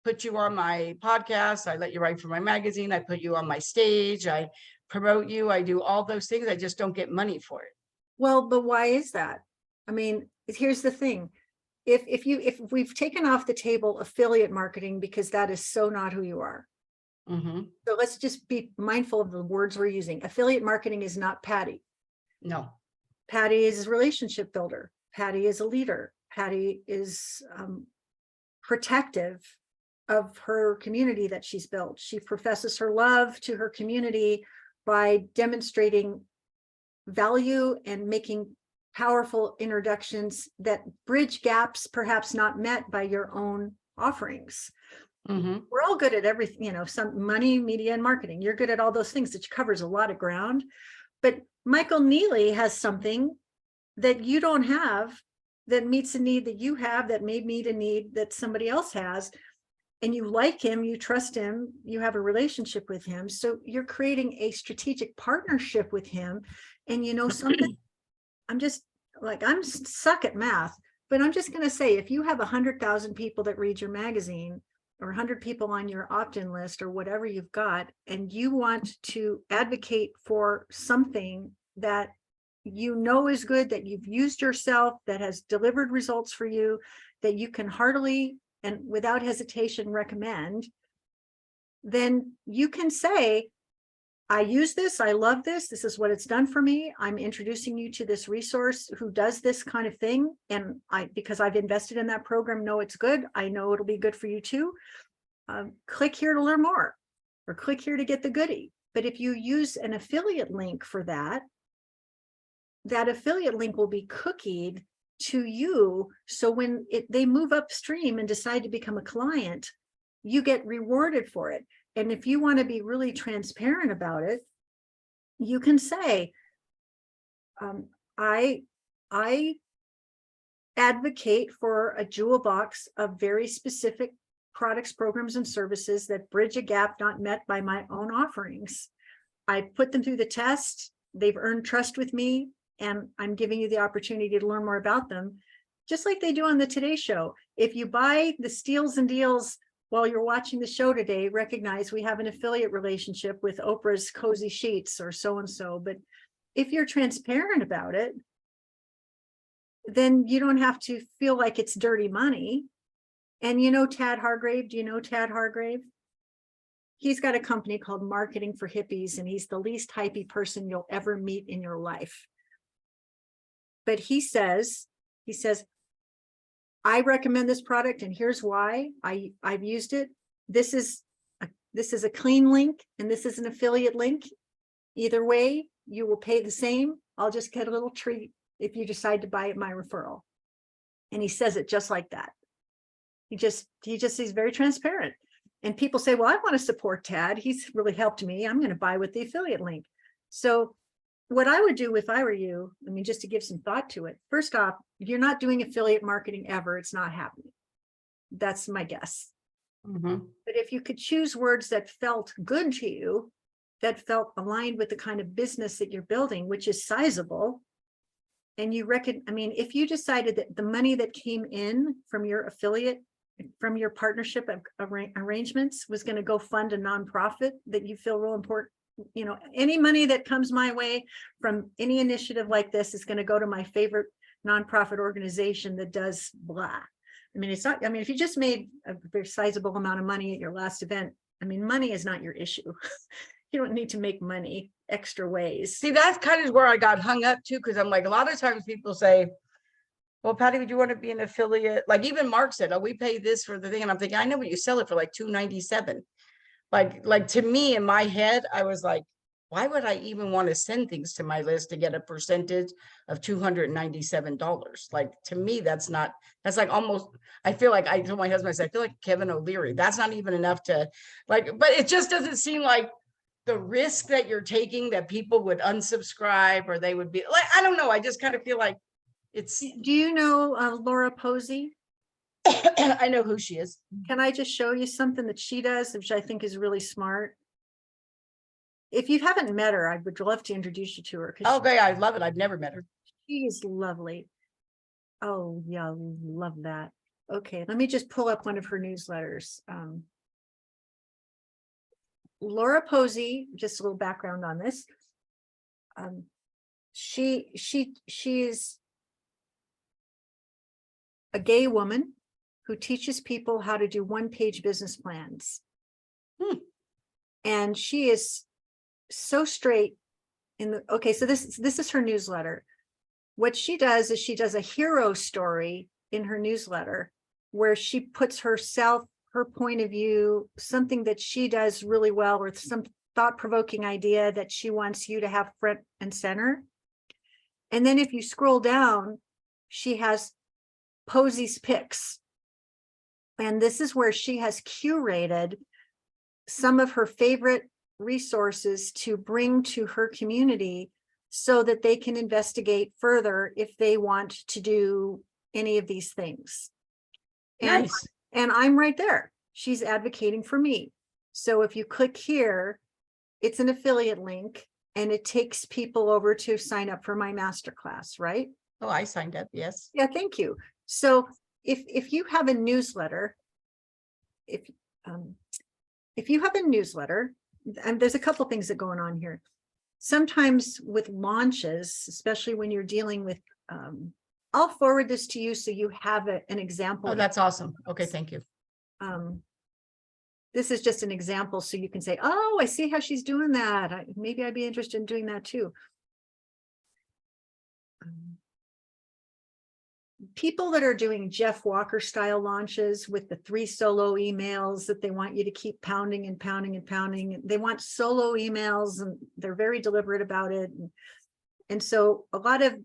put you on my podcast, I let you write for my magazine, I put you on my stage, I promote you, I do all those things. I just don't get money for it. Well, but why is that? I mean, here's the thing. If we've taken off the table affiliate marketing, because that is so not who you are. So let's just be mindful of the words we're using. Affiliate marketing is not Patty. No. Patty is a relationship builder. Patty is a leader. Patty is protective of her community that she's built. She professes her love to her community by demonstrating value and making powerful introductions that bridge gaps perhaps not met by your own offerings. We're all good at everything, some money, media, and marketing. You're good at all those things, which covers a lot of ground. But Michael Neely has something that you don't have, that meets a need that you have, that may meet a need that somebody else has. And you like him, you trust him, you have a relationship with him. So you're creating a strategic partnership with him. And something, I'm suck at math, but I'm just going to say, if you have 100,000 people that read your magazine, or 100 people on your opt-in list, or whatever you've got, and you want to advocate for something that is good, that you've used yourself, that has delivered results for you, that you can heartily and without hesitation recommend, then you can say, I use this, I love this, this is what it's done for me. I'm introducing you to this resource who does this kind of thing. And because I've invested in that program, know it's good. I know it'll be good for you too. Click here to learn more, or click here to get the goodie. But if you use an affiliate link for that, that affiliate link will be cookied to you. So when they move upstream and decide to become a client, you get rewarded for it. And if you want to be really transparent about it, you can say, I advocate for a jewel box of very specific products, programs, and services that bridge a gap not met by my own offerings. I put them through the test. They've earned trust with me, and I'm giving you the opportunity to learn more about them, just like they do on the Today Show. If you buy the steals and deals while you're watching the show today, recognize we have an affiliate relationship with Oprah's Cozy Sheets or so-and-so. But if you're transparent about it, then you don't have to feel like it's dirty money. And you know Tad Hargrave? Do you know Tad Hargrave? He's got a company called Marketing for Hippies, and he's the least hypey person you'll ever meet in your life. But he says, I recommend this product, and here's why. I've used it. This is a clean link, and this is an affiliate link. Either way, you will pay the same. I'll just get a little treat if you decide to buy my referral. And he says it just like that. He's very transparent. And people say, well, I want to support Tad. He's really helped me. I'm going to buy with the affiliate link. So what I would do if I were you, I mean, just to give some thought to it, first off, if you're not doing affiliate marketing ever, it's not happening. That's my guess. Mm-hmm. But if you could choose words that felt good to you, that felt aligned with the kind of business that you're building, which is sizable, and you reckon, I mean, if you decided that the money that came in from your affiliate, from your partnership arrangements was going to go fund a nonprofit that you feel real important, you know, any money that comes my way from any initiative like this is going to go to my favorite nonprofit organization that does blah. I mean, it's not, I mean, if you just made a very sizable amount of money at your last event, I mean, money is not your issue. You don't need to make money extra ways. See, that's kind of where I got hung up too, because I'm like, a lot of times people say, well, Patty, would you want to be an affiliate? Like even Mark said, oh, we pay this for the thing. And I'm thinking, I know, but you sell it for like $297. Like to me in my head, I was like, why would I even want to send things to my list to get a percentage of $297? Like to me, that's like almost, I feel like I told my husband, I said, I feel like Kevin O'Leary. That's not even enough to like, but it just doesn't seem like the risk that you're taking that people would unsubscribe or they would be like, I don't know. I just kind of feel like it's. Do you know Laura Posey? I know who she is. Can I just show you something that she does, which I think is really smart? If you haven't met her, I would love to introduce you to her. Okay, I love it. I've never met her. She is lovely. Oh, yeah, love that. Okay, let me just pull up one of her newsletters. Laura Posey, just a little background on this. She's a gay woman who teaches people how to do one-page business plans. And she is so straight in the, okay, so this is her newsletter. What she does is she does a hero story in her newsletter where she puts herself, her point of view, something that she does really well, or some thought-provoking idea that she wants you to have front and center. And then if you scroll down, she has Posey's picks. And this is where she has curated some of her favorite resources to bring to her community so that they can investigate further if they want to do any of these things. Nice. And I'm right there. She's advocating for me. So if you click here, it's an affiliate link and it takes people over to sign up for my masterclass, right? Oh, I signed up. Yes. Yeah, thank you. So if you have a newsletter, if you have a newsletter, and there's a couple things that are going on here. Sometimes with launches, especially when you're dealing with, I'll forward this to you so you have an example. Oh, that's awesome. Okay, thank you. This is just an example so you can say, oh, I see how she's doing that. Maybe I'd be interested in doing that too. People that are doing Jeff Walker style launches with the 3 solo emails that they want you to keep pounding and pounding and pounding. They want solo emails and they're very deliberate about it. And so a lot of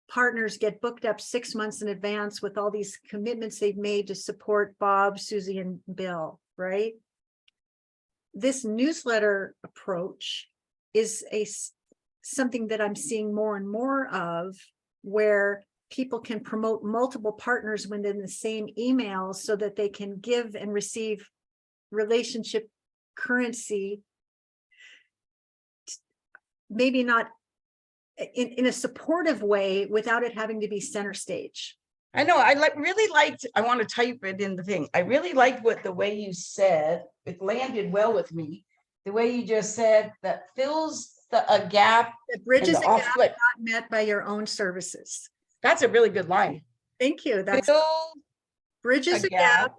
partners get booked up 6 months in advance with all these commitments they've made to support Bob, Susie, and Bill, right? This newsletter approach is something that I'm seeing more and more of, where people can promote multiple partners within the same email so that they can give and receive relationship currency, maybe not in a supportive way without it having to be center stage. I know. I really liked, I want to type it in the thing. I really liked the way you said, it landed well with me. The way you just said that fills a gap. That bridges a gap not met by your own services. That's a really good line. Thank you. That's fill Bridges A a gap, gap.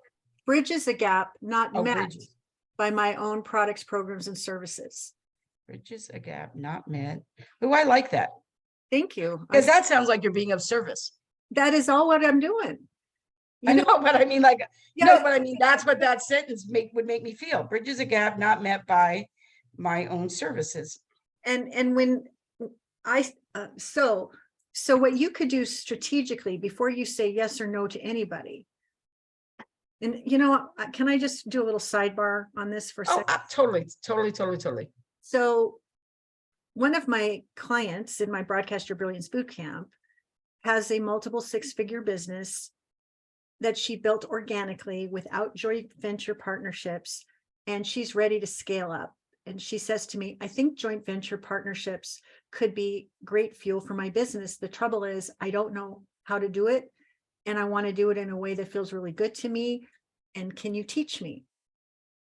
bridges a gap not Oh, met bridges. by my own products, programs, and services. Bridges a gap not met. Oh, I like that. Thank you. Because that sounds like you're being of service. That is all what I'm doing. I know, but I mean, like, Yeah, no, but I mean, that's what that sentence would make me feel. Bridges a gap not met by my own services. and when so what you could do strategically before you say yes or no to anybody, and can I just do a little sidebar on this for a Oh, second? totally. So one of my clients in my Broadcast Your Brilliance bootcamp has a multiple six-figure business that she built organically without joint venture partnerships, and she's ready to scale up. And she says to me, I think joint venture partnerships could be great fuel for my business. The trouble is, I don't know how to do it, and I want to do it in a way that feels really good to me. And can you teach me?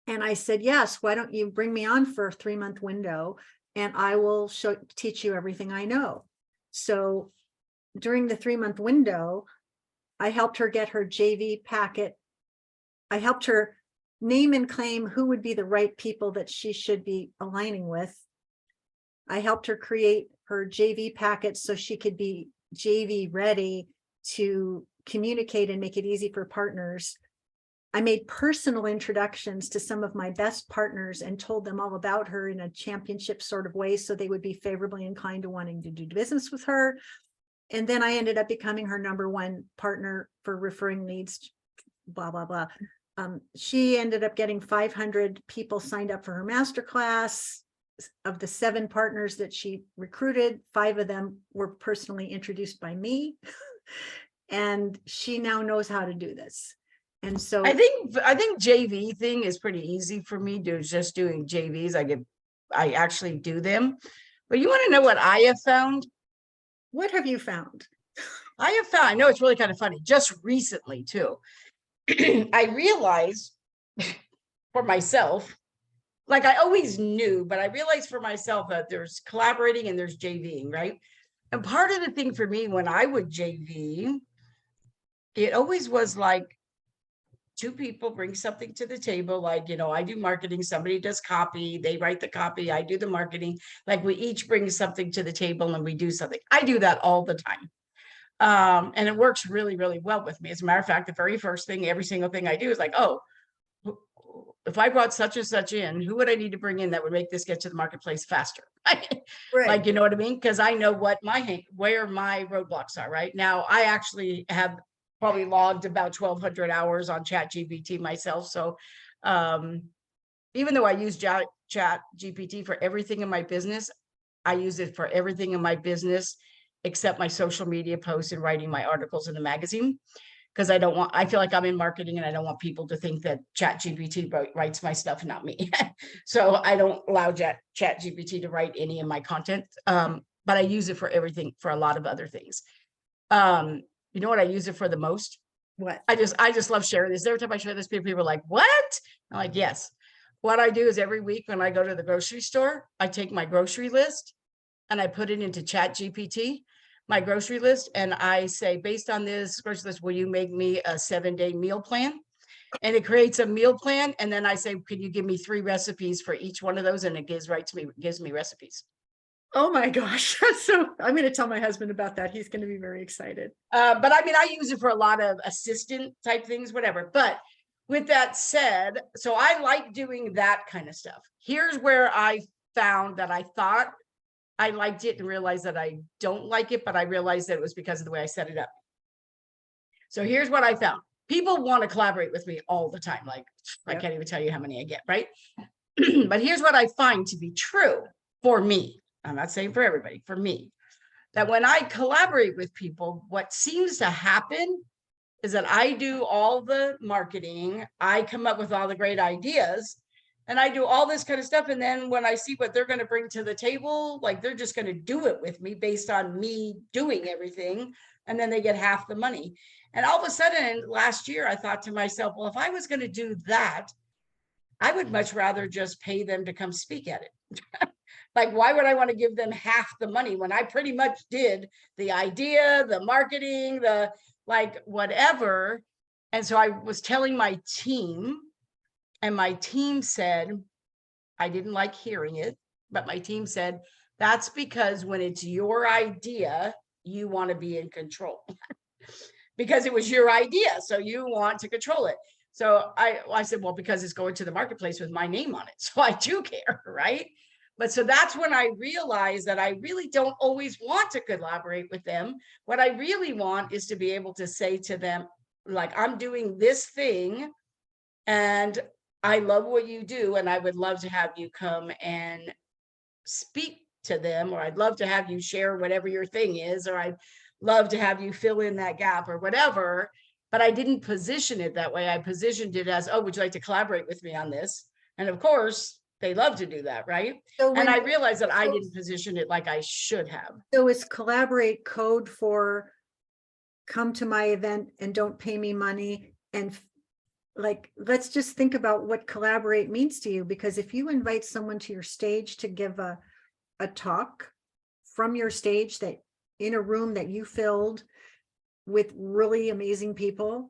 And I said, yes, why don't you bring me on for a 3-month window and I will teach you everything I know. So during the 3-month window, I helped her get her JV packet. I helped her name and claim who would be the right people that she should be aligning with. I helped her create her JV packet so she could be JV ready to communicate and make it easy for partners. I made personal introductions to some of my best partners and told them all about her in a championship sort of way so they would be favorably inclined to wanting to do business with her. And then I ended up becoming her #1 partner for referring leads, blah, blah, blah. She ended up getting 500 people signed up for her masterclass. Of the 7 partners that she recruited, 5 of them were personally introduced by me. And she now knows how to do this. And so I think JV thing is pretty easy for me to just doing JVs. I actually do them. But you want to know what I have found? what have you found? I know it's really kind of funny, just recently too. I realized for myself, like I always knew, but I realized for myself that there's collaborating and there's JVing, right? And part of the thing for me when I would JV, it always was like 2 people bring something to the table. Like, I do marketing, somebody does copy, they write the copy, I do the marketing. Like we each bring something to the table and we do something. I do that all the time. And it works really, really well with me. As a matter of fact, the very first thing, every single thing I do is like, oh, if I brought such and such in, who would I need to bring in that would make this get to the marketplace faster? Right. Like, you know what I mean? Because I know where my roadblocks are. Right now, I actually have probably logged about 1,200 hours on ChatGPT myself. So even though I use ChatGPT for everything in my business, I use it for everything in my business except my social media posts and writing my articles in the magazine. Because I feel like I'm in marketing and I don't want people to think that ChatGPT writes my stuff, not me. So I don't allow ChatGPT to write any of my content. But I use it for everything, for a lot of other things. You know what I use it for the most? What? I just love sharing this. Every time I share this, people are like, what? I'm like, yes. What I do is every week when I go to the grocery store, I take my grocery list and I put it into ChatGPT, my grocery list, and I say, based on this grocery list, will you make me a 7-day meal plan? And it creates a meal plan. And then I say, can you give me 3 recipes for each one of those? And it gives me recipes. Oh my gosh. So I'm going to tell my husband about that. He's going to be very excited. But I mean, I use it for a lot of assistant type things, whatever. But with that said, so I like doing that kind of stuff. Here's where I found that I thought I liked it and realized that I don't like it, but I realized that it was because of the way I set it up. So here's what I found. People want to collaborate with me all the time. Like, I can't even tell you how many I get, right? But here's what I find to be true for me. I'm not saying for everybody, for me, that when I collaborate with people, what seems to happen is that I do all the marketing, I come up with all the great ideas, and I do all this kind of stuff. And then when I see what they're going to bring to the table, like they're just going to do it with me based on me doing everything. And then they get half the money. And all of a sudden last year, I thought to myself, well, if I was going to do that, I would much rather just pay them to come speak at it. Like, why would I want to give them half the money when I pretty much did the idea, the marketing, the like whatever, And so I was telling my team, and my team said, I didn't like hearing it, but my team said, that's because when it's your idea, you want to be in control because it was your idea. So you want to control it. So I said, well, because it's going to the marketplace with my name on it. So I do care, right? But so that's when I realized that I really don't always want to collaborate with them. What I really want is to be able to say to them, like, I'm doing this thing and I love what you do. And I would love to have you come and speak to them, or I'd love to have you share whatever your thing is, or I'd love to have you fill in that gap or whatever. But I didn't position it that way. I positioned it as, oh, would you like to collaborate with me on this? And of course, they love to do that, right? So And when, I realized that I didn't position it like I should have. so is collaborate code for come to my event and don't pay me money? And like, let's just think about what collaborate means to you, because if you invite someone to your stage to give a talk from your stage, that in a room that you filled with really amazing people,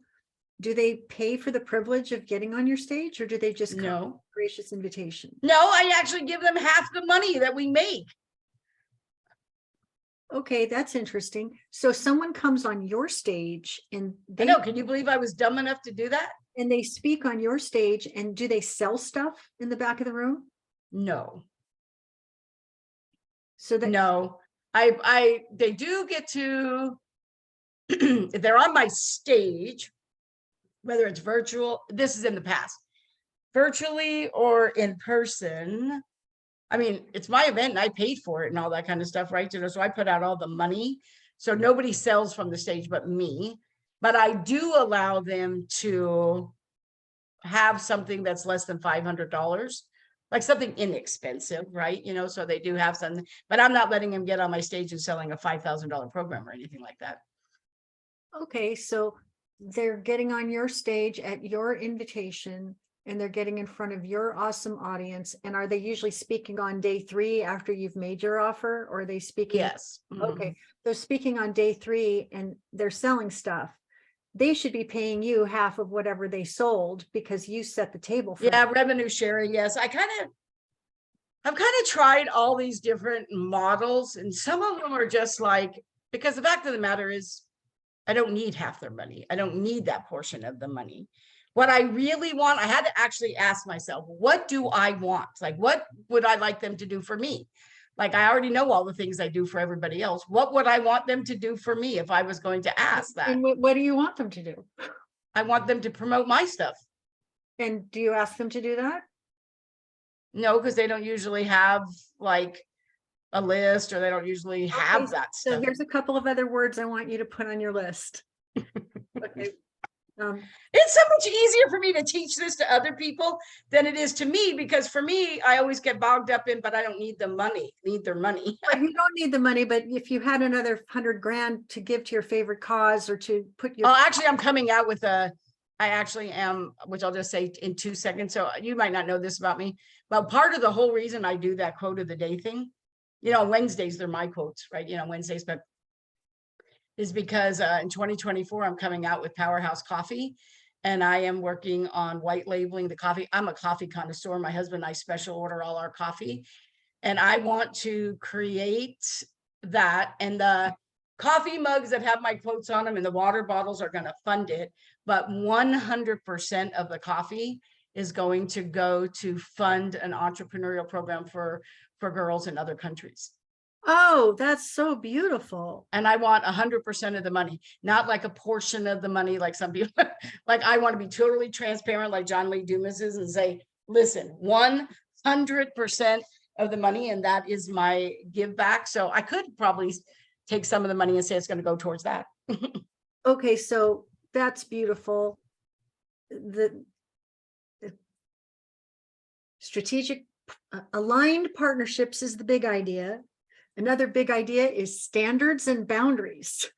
do they pay for the privilege of getting on your stage, or do they just come with a No, gracious invitation? no, I actually give them half the money that we make. Okay, that's interesting. So someone comes on your stage and I they know. Can you believe I was dumb enough to do that? and they speak on your stage, and do they sell stuff in the back of the room? No, So that no. They do get to, if they're on my stage, whether it's virtual, this is in the past, virtually or in person. I mean, it's my event and I paid for it and all that kind of stuff, right? So I put out all the money. So nobody sells from the stage but me. But I do allow them to have something that's less than $500, like something inexpensive, right? So they do have something, but I'm not letting them get on my stage and selling a $5,000 program or anything like that. okay, so they're getting on your stage at your invitation, and they're getting in front of your awesome audience. And are they usually speaking on day 3 after you've made your offer, or are they speaking? Yes. Okay, they're speaking on day 3 and they're selling stuff. They should be paying you half of whatever they sold because you set the table for Yeah, them. revenue sharing. Yes, I've kind of tried all these different models, and some of them are just like, because the fact of the matter is, I don't need half their money. I don't need that portion of the money. What I really want, I had to actually ask myself, what do I want? Like, what would I like them to do for me? Like, I already know all the things I do for everybody else. What would I want them to do for me if I was going to ask that? And what do you want them to do? I want them to promote my stuff. And do you ask them to do that? No, because they don't usually have like a list, or they don't usually have Okay, that so stuff. here's a couple of other words I want you to put on your list. Okay. It's so much easier for me to teach this to other people than it is to me, because for me, I always get bogged up in, but I don't need the money, need their money. But you don't need the money, but if you had another 100 grand to give to your favorite cause, or to put your, Oh, actually, I'm coming out with I actually am, which I'll just say in 2 seconds. So you might not know this about me, but part of the whole reason I do that quote of the day thing, Wednesdays, they're my quotes, right? Wednesdays, but is because in 2024, I'm coming out with Powerhouse Coffee, and I am working on white labeling the coffee. I'm a coffee connoisseur. My husband and I special order all our coffee, and I want to create that. And the coffee mugs that have my quotes on them and the water bottles are going to fund it. But 100% of the coffee is going to go to fund an entrepreneurial program for girls in other countries. oh, that's so beautiful. And I want 100% of the money, not like a portion of the money, like some people. Like, I want to be totally transparent, like John Lee Dumas is, and say, listen, 100% of the money, and that is my give back. So I could probably take some of the money and say it's going to go towards that. Okay, so that's beautiful. The strategic aligned partnerships is the big idea. Another big idea is standards and boundaries.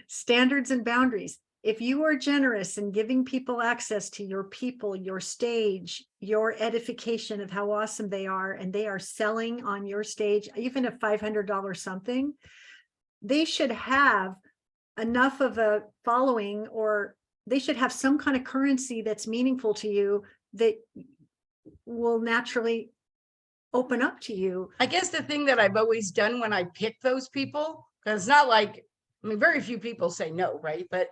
Standards and boundaries. If you are generous in giving people access to your people, your stage, your edification of how awesome they are, and they are selling on your stage, even a $500 something, they should have enough of a following or they should have some kind of currency that's meaningful to you that will naturally open up to you. I guess the thing that I've always done when I pick those people, because it's not like, I mean, very few people say no, right? But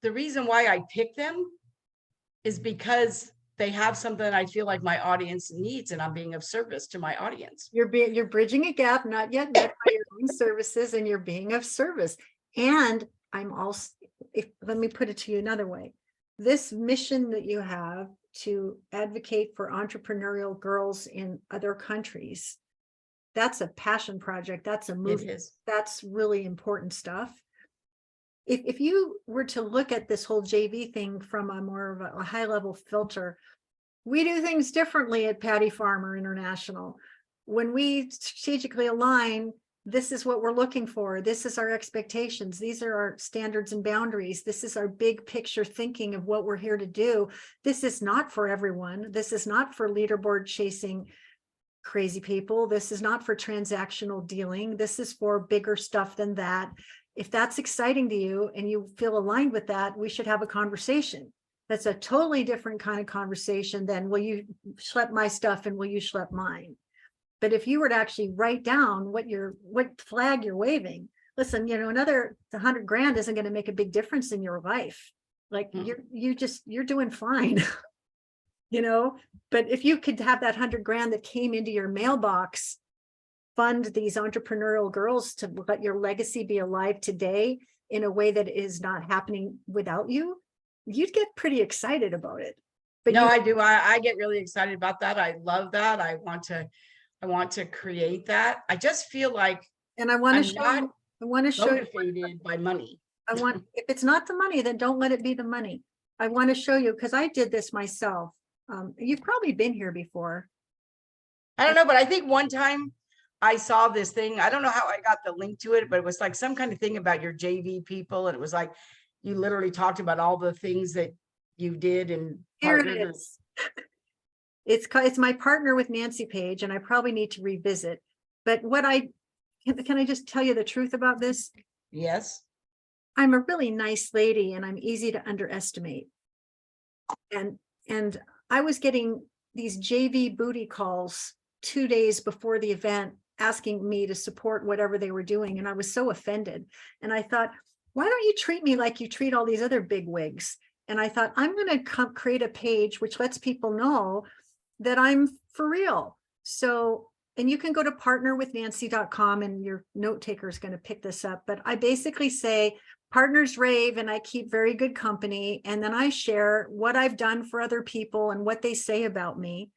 the reason why I pick them is because they have something I feel like my audience needs, and I'm being of service to my audience. You're bridging a gap not yet met by your own services, and you're being of service. And I'm also, let me put it to you another way. This mission that you have to advocate for entrepreneurial girls in other countries, that's a passion project. That's a movement. That's really important stuff. If you were to look at this whole JV thing from a more of a high level filter, we do things differently at Patty Farmer International. When we strategically align, this is what we're looking for. This is our expectations. These are our standards and boundaries. This is our big picture thinking of what we're here to do. This is not for everyone. This is not for leaderboard chasing crazy people. This is not for transactional dealing. This is for bigger stuff than that. If that's exciting to you and you feel aligned with that, we should have a conversation. That's a totally different kind of conversation than, will you schlep my stuff and will you schlep mine? But if you were to actually write down what flag you're waving, listen, another 100 grand isn't going to make a big difference in your life. Like you're doing fine, but if you could have that 100 grand that came into your mailbox, fund these entrepreneurial girls to let your legacy be alive today in a way that is not happening without you, you'd get pretty excited about it. But no, I do. I get really excited about that. I love that. I want to create that. I just feel like, and I want to show motivated by money. If it's not the money, then don't let it be the money. I want to show you, because I did this myself. You've probably been here before. I don't know, but I think one time I saw this thing. I don't know how I got the link to it, but it was like some kind of thing about your JV people. And it was like, you literally talked about all the things that you did. And here it is. It's my partner with Nancy Page, and I probably need to revisit. But can I just tell you the truth about this? Yes. I'm a really nice lady and I'm easy to underestimate. And I was getting these JV booty calls 2 days before the event asking me to support whatever they were doing. And I was so offended. And I thought, why don't you treat me like you treat all these other big wigs? And I thought, I'm going to create a page which lets people know that I'm for real. So, and you can go to partnerwithnancy.com, and your note taker is going to pick this up. But I basically say partners rave and I keep very good company. And then I share what I've done for other people and what they say about me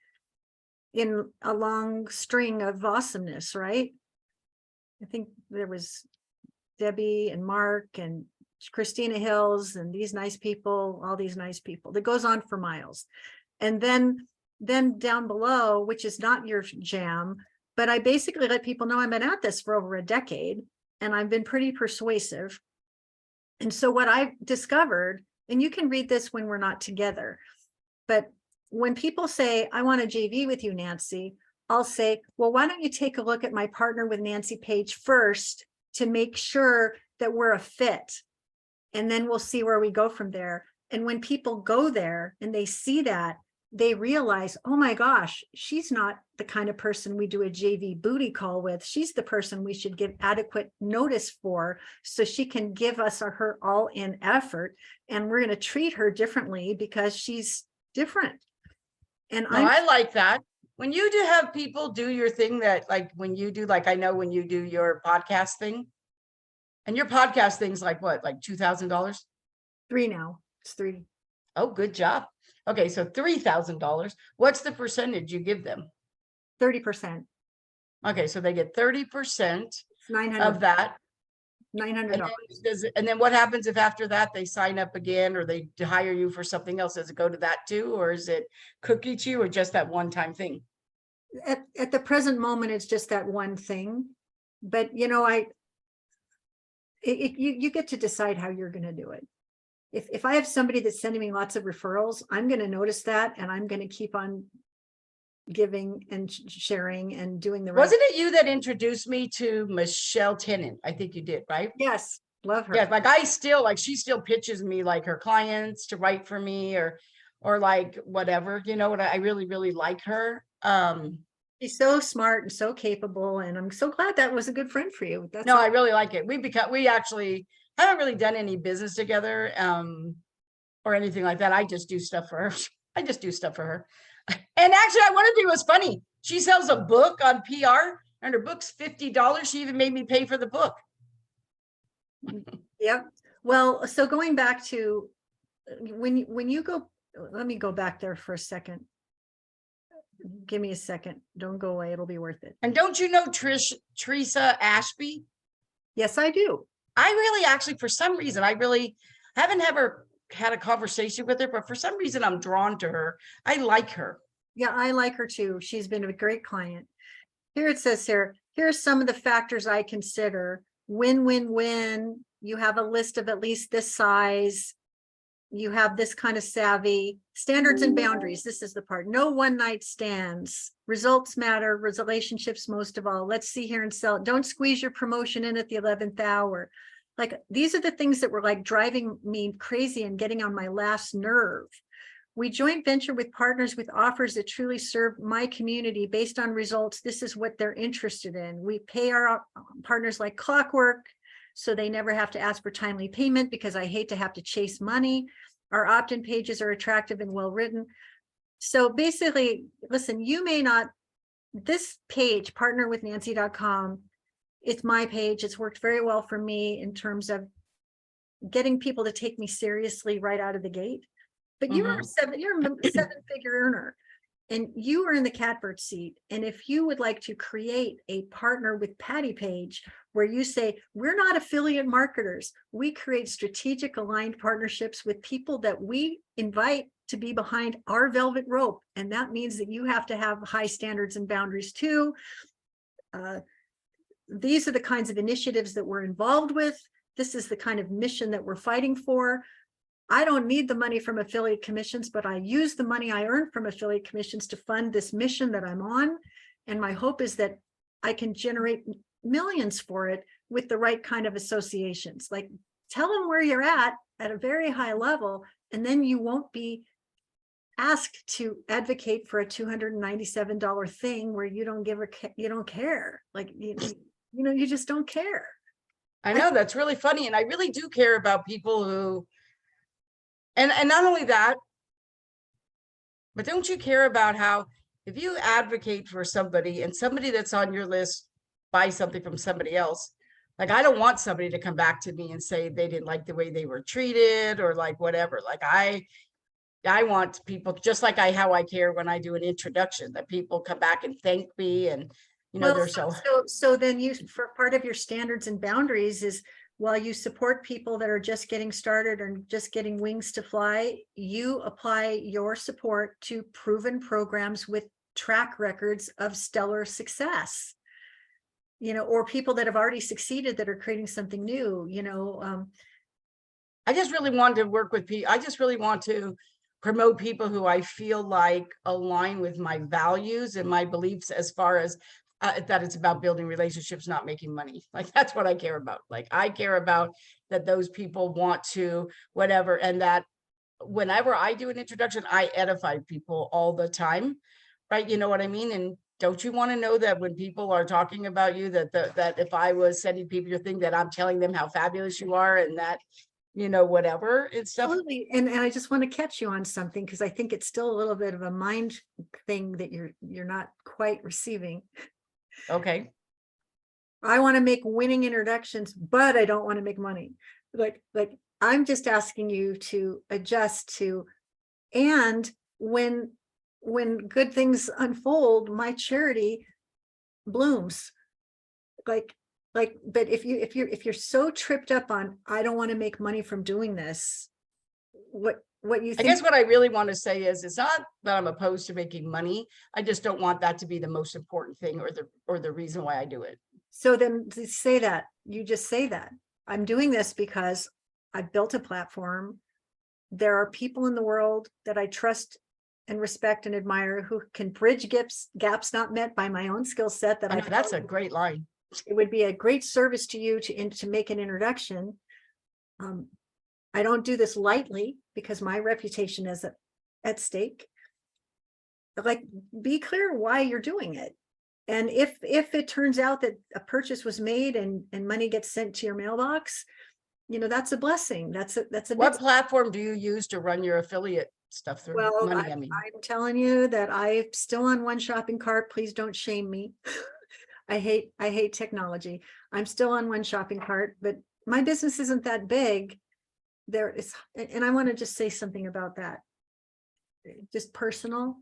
in a long string of awesomeness, right? I think there was Debbie and Mark and Christina Hills and these nice people, all these nice people. That goes on for miles. And then down below, which is not your jam, but I basically let people know I've been at this for over a decade and I've been pretty persuasive. And so what I've discovered, and you can read this when we're not together, but when people say, I want a JV with you, Nancy, I'll say, well, why don't you take a look at my Partner with Nancy page first to make sure that we're a fit. And then we'll see where we go from there. And when people go there and they see that, they realize, oh my gosh, she's not the kind of person we do a JV booty call with. She's the person we should give adequate notice for, so she can give us her all in effort. And we're going to treat her differently because she's different. And I like that. When you do have people do your thing, that like when you do, like I know when you do your podcast thing, and your podcast thing's like what, like $2,000? 3 now. It's 3. Oh, good job. Okay, so $3,000. What's the percentage you give them? 30%. Okay, so they get 30% of that. $900. And then what happens if after that they sign up again, or they hire you for something else? Does it go to that too, or is it cookie to you, or just that one-time thing? At the present moment, it's just that one thing. But you get to decide how you're going to do it. If I have somebody that's sending me lots of referrals, I'm going to notice that, and I'm going to keep on giving and sharing and doing the right. Wasn't it you that introduced me to Michelle Tennant? I think you did, right? Yes. Love her. Yeah, like I still like she still pitches me like her clients to write for me or like whatever, you know what I really, really like her. She's so smart and so capable, and I'm so glad that was a good friend for you. That's No, all. I really like it. We actually haven't really done any business together, or anything like that. I just do stuff for her. I just do stuff for her. And actually, I wondered if it was funny. She sells a book on PR, and her book's $50. She even made me pay for the book. Yep. Well, so going back to when you go, let me go back there for a second. Give me a second. Don't go away. It'll be worth it. And don't you know Teresa Ashby? Yes, I do. I really actually, for some reason, I really haven't ever had a conversation with her, but for some reason I'm drawn to her. I like her. Yeah, I like her too. She's been a great client. Here it says here, here's some of the factors I consider. Win, win, win. You have a list of at least this size. You have this kind of savvy. Standards and boundaries. This is the part. No one night stands. Results matter. Relationships most of all. Let's see here and sell it. Don't squeeze your promotion in at the 11th hour. Like, these are the things that were like driving me crazy and getting on my last nerve. We joint venture with partners with offers that truly serve my community based on results. This is what they're interested in. We pay our partners like clockwork, so they never have to ask for timely payment, because I hate to have to chase money. Our opt-in pages are attractive and well-written. So basically, listen, you may not, this page, partnerwithnancy.com, it's my page. It's worked very well for me in terms of getting people to take me seriously right out of the gate. But you're a seven-figure earner, and you are in the catbird seat. And if you would like to create a partner with Patty page where you say, we're not affiliate marketers, we create strategic aligned partnerships with people that we invite to be behind our velvet rope. And that means that you have to have high standards and boundaries too. These are the kinds of initiatives that we're involved with. This is the kind of mission that we're fighting for. I don't need the money from affiliate commissions, but I use the money I earn from affiliate commissions to fund this mission that I'm on. And my hope is that I can generate millions for it with the right kind of associations. Like, tell them where you're at a very high level, and then you won't be asked to advocate for a $297 thing where you don't you don't care. Like, you know, you just don't care. I know, that's really funny. And I really do care about people who, and not only that, but don't you care about how if you advocate for somebody and somebody that's on your list buys something from somebody else, like, I don't want somebody to come back to me and say they didn't like the way they were treated or like whatever. Like, I want people, just like how I care when I do an introduction, that people come back and thank me, and you know, Well, they're so then you, for part of your standards and boundaries is, while you support people that are just getting started or just getting wings to fly, you apply your support to proven programs with track records of stellar success, you know, or people that have already succeeded that are creating something new, you know. I just really want to work with people. I just really want to promote people who I feel like align with my values and my beliefs, as far as that it's about building relationships, not making money. Like, that's what I care about. Like, I care about that those people want to whatever, and that whenever I do an introduction, I edify people all the time, right? You know what I mean? And don't you want to know that when people are talking about you, that if I was sending people your thing, that I'm telling them how fabulous you are, and that, you know, whatever and stuff. Absolutely. And I just want to catch you on something, because I think it's still a little bit of a mind thing that you're not quite receiving. Okay. I want to make winning introductions, but I don't want to make money. Like I'm just asking you to adjust to, and when good things unfold, my charity blooms. But if you're so tripped up on, I don't want to make money from doing this, what you I think? guess what I really want to say is, it's not that I'm opposed to making money. I just don't want that to be the most important thing, or the reason why I do it. So then say that, you just say that I'm doing this because I've built a platform. There are people in the world that I trust and respect and admire who can bridge gaps not met by my own skill set. I know, that's a great line. It would be a great service to you to make an introduction. I don't do this lightly because my reputation is at stake. Like, be clear why you're doing it. And if it turns out that a purchase was made and money gets sent to your mailbox, that's a blessing. That's a What big, platform do you use to run your affiliate stuff through? well, Money, I mean. I'm telling you that I'm still on one shopping cart. Please don't shame me. I hate technology. I'm still on one shopping cart, but my business isn't that big. There is, and I want to just say something about that. Just personal.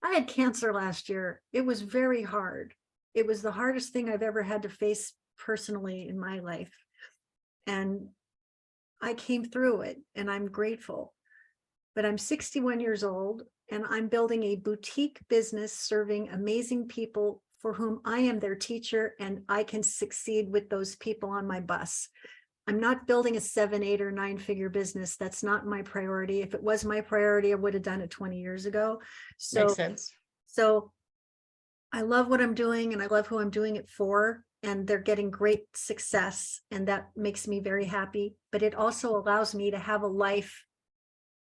I had cancer last year. It was very hard. It was the hardest thing I've ever had to face personally in my life. And I came through it, and I'm grateful. But I'm 61 years old, and I'm building a boutique business serving amazing people for whom I am their teacher, and I can succeed with those people on my bus. I'm not building a 7, 8, or 9-figure business. That's not my priority. If it was my priority, I would have done it 20 years ago. Makes sense. So I love what I'm doing, and I love who I'm doing it for, and they're getting great success, and that makes me very happy. But it also allows me to have a life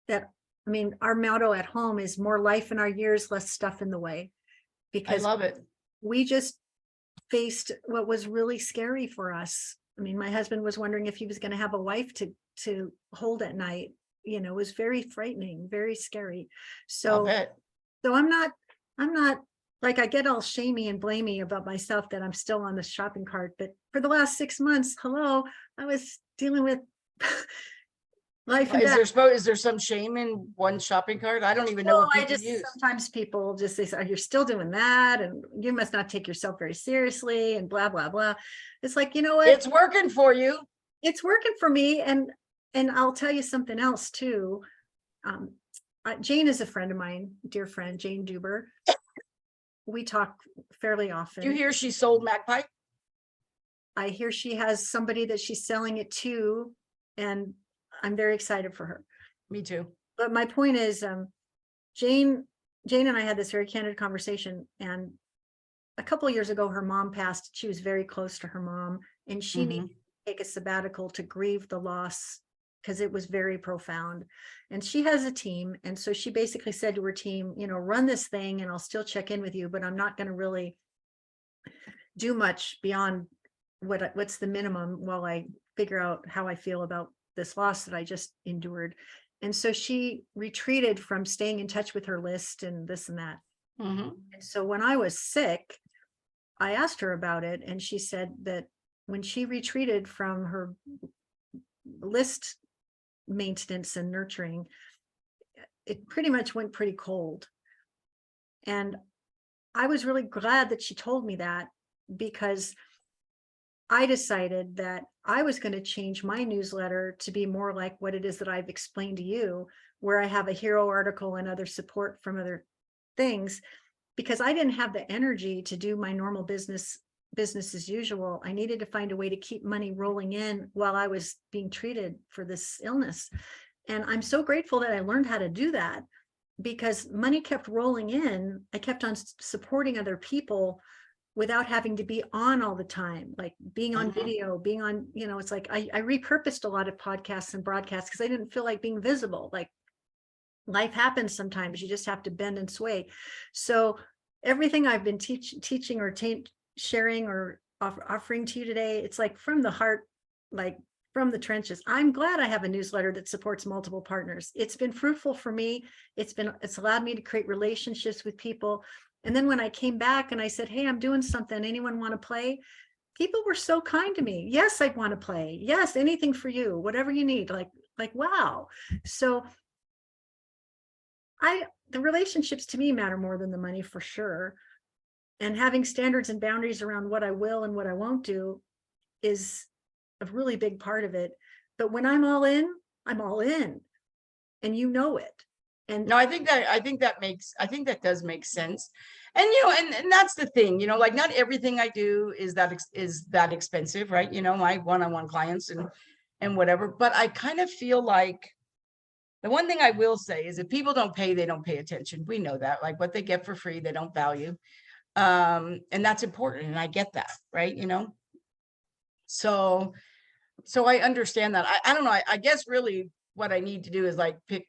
that, I mean, our motto at home is more life in our years, less stuff in the way, I because love it. we just faced what was really scary for us. I mean, my husband was wondering if he was going to have a wife to hold at night. It was very frightening, very scary. I'll So bet. I'm not like, I get all shamey and blamey about myself that I'm still on the shopping cart. But for the last 6 months, I was dealing with life and death. Is there some shame in one shopping cart? I don't even know what people use. Sometimes people just say, you're still doing that, and you must not take yourself very seriously, and blah, blah, blah. It's like, you know what? It's working for you. It's working for me. And I'll tell you something else too. Jane is a friend of mine, dear friend, Jane Duber. We talk fairly often. Do you hear she sold Magpie? I hear she has somebody that she's selling it to, and I'm very excited for her. Me too. But my point is, Jane and I had this very candid conversation, and a couple of years ago, her mom passed. She was very close to her mom, and she needed to take a sabbatical to grieve the loss, because it was very profound. And she has a team. And so she basically said to her team, run this thing and I'll still check in with you, but I'm not going to really do much beyond what's the minimum while I figure out how I feel about this loss that I just endured. And so she retreated from staying in touch with her list and this and that. And so when I was sick, I asked her about it, and she said that when she retreated from her list maintenance and nurturing, it pretty much went pretty cold. And I was really glad that she told me that, because I decided that I was going to change my newsletter to be more like what it is that I've explained to you, where I have a hero article and other support from other things, because I didn't have the energy to do my normal business as usual. I needed to find a way to keep money rolling in while I was being treated for this illness. And I'm so grateful that I learned how to do that, because money kept rolling in. I kept on supporting other people without having to be on all the time, like being on video, being on, it's like I repurposed a lot of podcasts and broadcasts because I didn't feel like being visible. Like, life happens sometimes, you just have to bend and sway. So everything I've been teaching or sharing or offering to you today, it's like from the heart, like from the trenches. I'm glad I have a newsletter that supports multiple partners. It's been fruitful for me. It's allowed me to create relationships with people. And then when I came back and I said, hey, I'm doing something, anyone want to play? People were so kind to me. Yes, I'd want to play. Yes, anything for you, whatever you need. Like, wow. So the relationships to me matter more than the money, for sure. And having standards and boundaries around what I will and what I won't do is a really big part of it. But when I'm all in, I'm all in, and it. And no, I think that does make sense. And, and that's the thing, like not everything I do is that expensive, right? My one-on-one clients and whatever, but I kind of feel like the one thing I will say is if people don't pay, they don't pay attention. We know that, like what they get for free, they don't value. And that's important. And I get that, right? So So I understand that. I don't know. I guess really what I need to do is like pick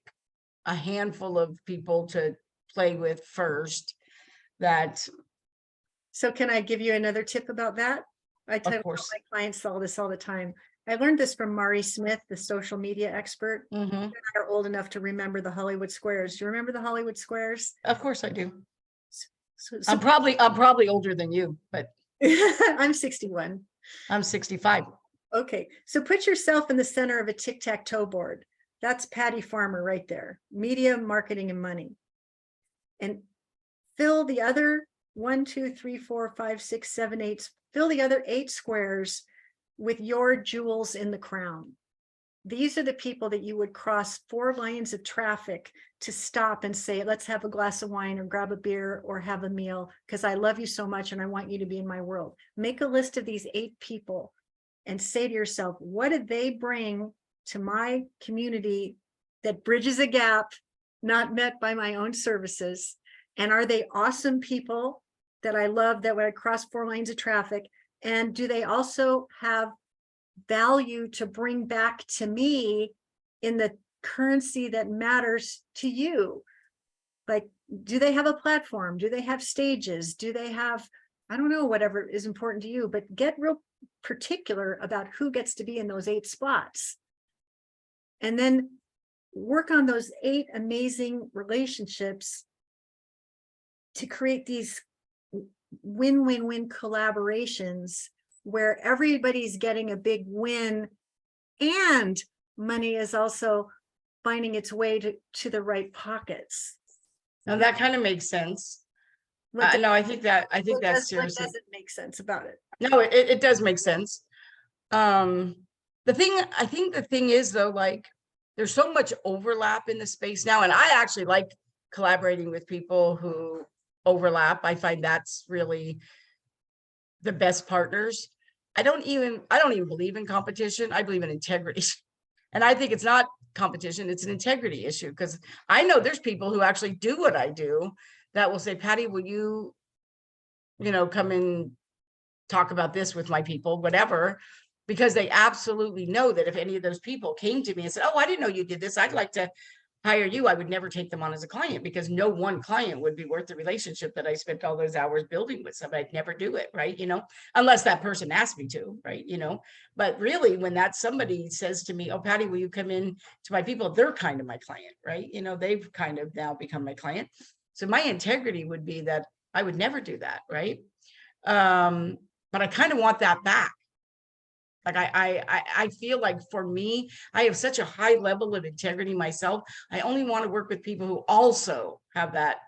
a handful of people to play with first that, So can I give you another tip about that? I tell of course. my clients all this all the time. I learned this from Mari Smith, the social media expert. Mhm. They're old enough to remember the Hollywood Squares. Do you remember the Hollywood Squares? Of course I do. So, I'm probably older than you, but I'm 61. I'm 65. Okay, so put yourself in the center of a tic-tac-toe board. That's Patty Farmer right there. Media, marketing, and money. And fill the other 1, 2, 3, 4, 5, 6, 7, 8. Fill the other 8 squares with your jewels in the crown. These are the people that you would cross 4 lanes of traffic to stop and say, let's have a glass of wine or grab a beer or have a meal because I love you so much and I want you to be in my world. Make a list of these 8 people and say to yourself, what did they bring to my community that bridges a gap not met by my own services? And are they awesome people that I love that would cross 4 lanes of traffic? And do they also have value to bring back to me in the currency that matters to you? Like, do they have a platform? Do they have stages? Do they have, I don't know, whatever is important to you, but get real particular about who gets to be in those 8 spots. And then work on those 8 amazing relationships to create these win-win-win collaborations where everybody's getting a big win and money is also finding its way to the right pockets. Now that kind of makes sense. What No, I think that's what seriously. doesn't make sense about it? No, it does make sense. I think the thing is though, like there's so much overlap in the space now, and I actually like collaborating with people who overlap. I find that's really the best partners. I don't even believe in competition. I believe in integrity. And I think it's not competition, it's an integrity issue because I know there's people who actually do what I do that will say, Patty, will you, come and talk about this with my people, whatever, because they absolutely know that if any of those people came to me and said, oh, I didn't know you did this, I'd like to hire you, I would never take them on as a client because no one client would be worth the relationship that I spent all those hours building with somebody. I'd never do it, right? Unless that person asked me to, right? But really when that somebody says to me, oh, Patty, will you come in to my people? They're kind of my client, right? They've kind of now become my client. So my integrity would be that I would never do that, right? But I kind of want that back. Like I feel like for me, I have such a high level of integrity myself. I only want to work with people who also have that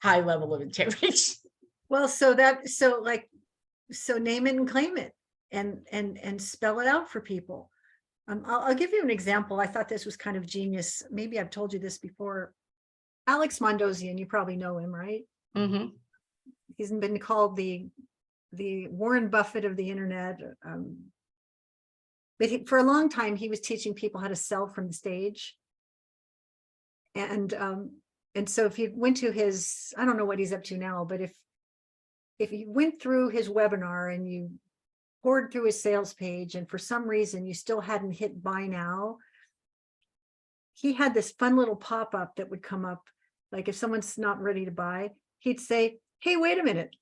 high level of integrity. Well, so name it and claim it and spell it out for people. I'll give you an example. I thought this was kind of genius. Maybe I've told you this before. Alex Mondosian, you probably know him, right? Mm-hmm. He's been called the Warren Buffett of the internet. But for a long time, he was teaching people how to sell from the stage. And so if you went to his, I don't know what he's up to now, but if you went through his webinar and you poured through his sales page and for some reason you still hadn't hit buy now, he had this fun little pop-up that would come up. Like if someone's not ready to buy, he'd say, hey, wait a minute.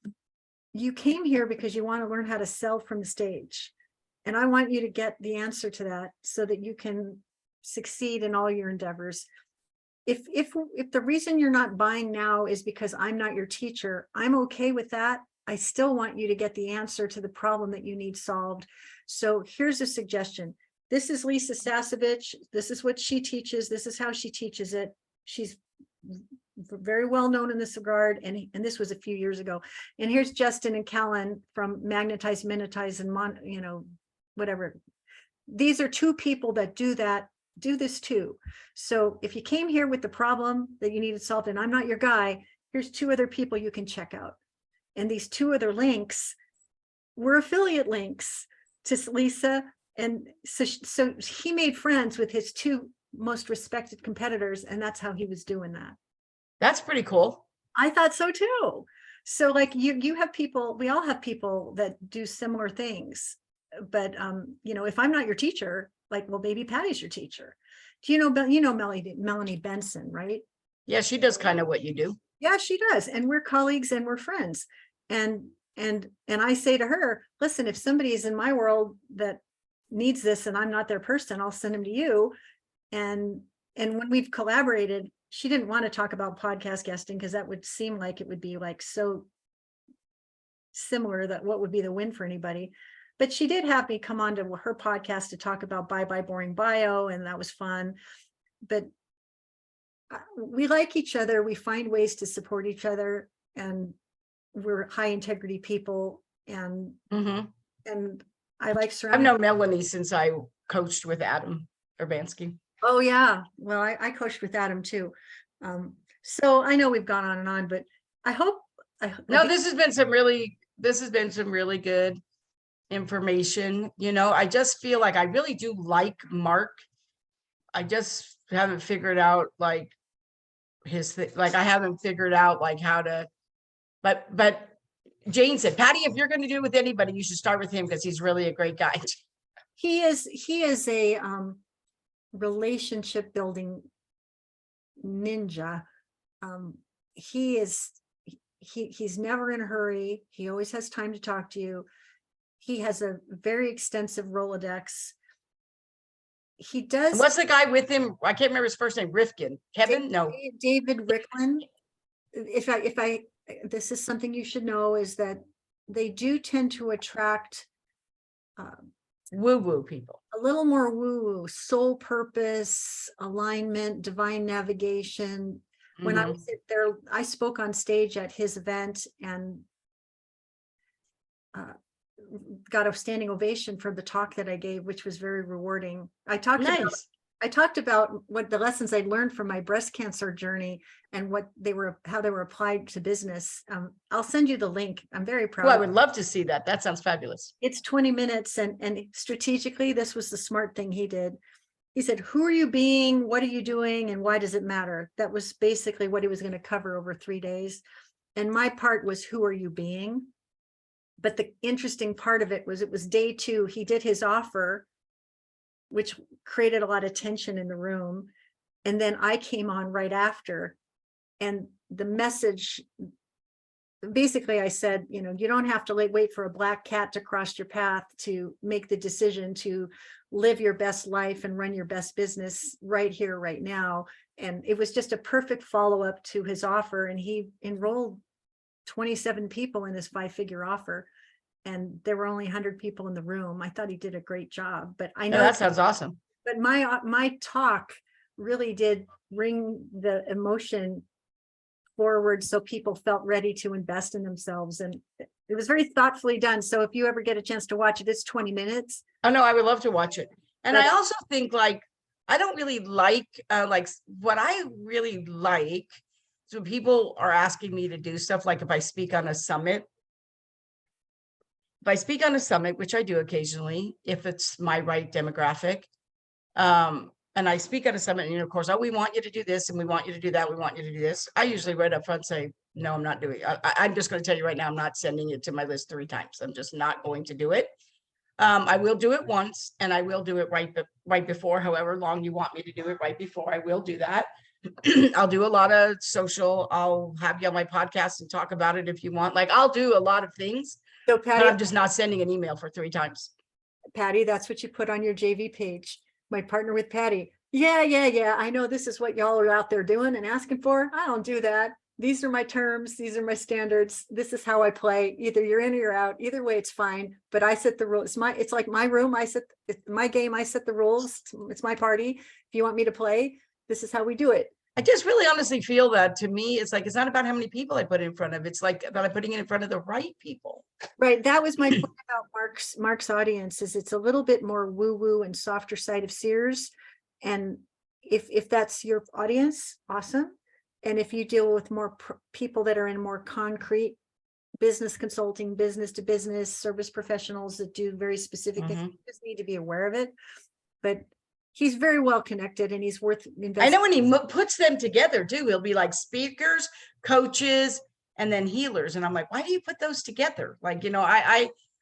You came here because you want to learn how to sell from the stage. And I want you to get the answer to that so that you can succeed in all your endeavors. If the reason you're not buying now is because I'm not your teacher, I'm okay with that. I still want you to get the answer to the problem that you need solved. So here's a suggestion. This is Lisa Sasevich. This is what she teaches. This is how she teaches it. She's very well known in this regard. And this was a few years ago. And here's Justin and Callan from Magnetize, Minutize, and whatever. These are 2 people that do this too. So if you came here with the problem that you needed solved and I'm not your guy, here's 2 other people you can check out. And these 2 other links were affiliate links to Lisa. And so he made friends with his 2 most respected competitors. And that's how he was doing that. That's pretty cool. I thought so too. So like you have people, we all have people that do similar things. you know, if I'm not your teacher, like, well, maybe Patty's your teacher. Do you know Melanie Benson, right? Yeah, she does kind of what you do. Yeah, she does. And we're colleagues and we're friends. And I say to her, listen, if somebody's in my world that needs this and I'm not their person, I'll send them to you. And when we've collaborated, she didn't want to talk about podcast guesting because that would seem like it would be like so similar that what would be the win for anybody. But she did have me come on to her podcast to talk about Bye Bye Boring Bio, and that was fun. But we like each other. We find ways to support each other, and we're high integrity people. And I like I've surrounding. known Melanie since I coached with Adam Urbanski. Oh yeah, well, I coached with Adam too. So I know we've gone on and on, but I hope. No, this has been some really good information. You know, I just feel like I really do like Mark. I just haven't figured out like his thing. Like I haven't figured out like how to, but Jane said, Patty, if you're going to do it with anybody, you should start with him because he's really a great guy. He is a relationship building ninja. He's never in a hurry. He always has time to talk to you. He has a very extensive Rolodex. He does. And what's the guy with him? I can't remember his first name. Rifkin. Kevin? No. David Ricklin. This is something you should know, is that they do tend to attract woo-woo people. A little more woo-woo, soul purpose, alignment, divine navigation. When I was there, I spoke on stage at his event and got a standing ovation for the talk that I gave, which was very rewarding. I talked about what the lessons I learned from my breast cancer journey and how they were applied to business. I'll send you the link. I'm very proud. Well, I would love to see that. That sounds fabulous. It's 20 minutes. And strategically, this was the smart thing he did. He said, who are you being? What are you doing? And why does it matter? That was basically what he was going to cover over 3 days. And my part was, who are you being? But the interesting part of it was day 2. He did his offer, which created a lot of tension in the room. And then I came on right after. And the message, basically I said, you don't have to wait for a black cat to cross your path to make the decision to live your best life and run your best business right here, right now. And it was just a perfect follow-up to his offer. And he enrolled 27 people in his 5-figure offer. And there were only 100 people in the room. I thought he did a great job, but I know that sounds awesome. But my talk really did bring the emotion forward, so people felt ready to invest in themselves, and it was very thoughtfully done. So if you ever get a chance to watch it, it's 20 minutes. Oh no, I would love to watch it. And I also think I don't really like what I really like. So people are asking me to do stuff like if I speak on a summit. If I speak on a summit, which I do occasionally, if it's my right demographic, and I speak at a summit, and of course, we want you to do this, and we want you to do that, we want you to do this. I usually right up front say, no, I'm not doing it. I'm just going to tell you right now, I'm not sending it to my list 3 times. I'm just not going to do it. I will do it once, and I will do it right before, however long you want me to do it right before. I will do that. I'll do a lot of social. I'll have you on my podcast and talk about it if you want. I'll do a lot of things. So Patty, but I'm just not sending an email for 3 times. Patty, that's what you put on your JV page. My partner with Patty. Yeah. I know this is what y'all are out there doing and asking for. I don't do that. These are my terms. These are my standards. This is how I play. Either you're in or you're out. Either way, it's fine. But I set the rules. It's like my room. It's my game. I set the rules. It's my party. If you want me to play, this is how we do it. I just really honestly feel that to me, it's not about how many people I put in front of. It's about putting it in front of the right people. Right. That was my point about Mark's audience, is it's a little bit more woo-woo and softer side of Sears. And if that's your audience, awesome. And if you deal with more people that are in more concrete business consulting, business to business, service professionals that do very specific things, you just need to be aware of it. But he's very well connected, and he's worth investing. I know when he puts them together too, he'll be like speakers, coaches, and then healers. And I'm like, why do you put those together?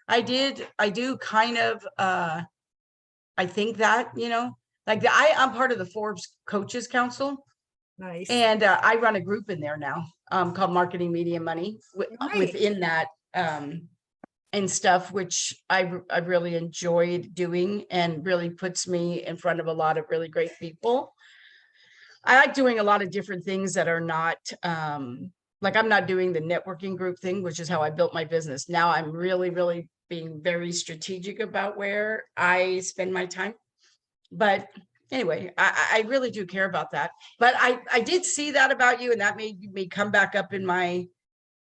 I do kind of, I think that, like I'm part of the Forbes Coaches Council. Nice. And I run a group in there now called Marketing Media Money Nice. within that and stuff, which I really enjoyed doing and really puts me in front of a lot of really great people. I like doing a lot of different things that are not like I'm not doing the networking group thing, which is how I built my business. Now I'm really, really being very strategic about where I spend my time. But anyway, I really do care about that. But I did see that about you, and that made me come back up in my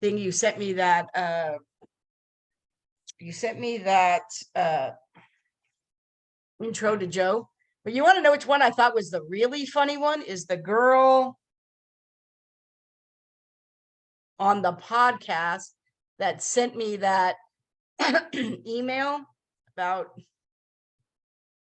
thing. You sent me that intro to Joe. But you want to know which one I thought was the really funny one? Is the girl on the podcast that sent me that email about,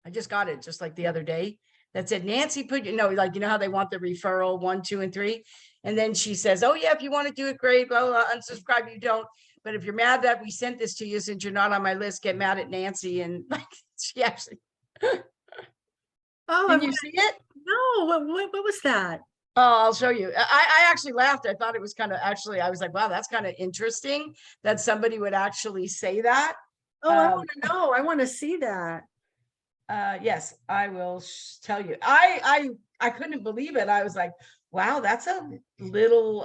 I just got it just like the other day, that said, Nancy put, like, how they want the referral 1, 2, and 3. And then she says, oh yeah, if you want to do it, great, blah, blah, unsubscribe, you don't. But if you're mad that we sent this to you, since you're not on my list, get mad at Nancy. And like, she actually, Oh, did you see it? no, what was that? Oh, I'll show you. I actually laughed. I thought it was kind of, actually, I was like, wow, that's kind of interesting that somebody would actually say that. Oh, I want to know. I want to see that. Yes, I will tell you. I couldn't believe it. I was like, wow, that's a little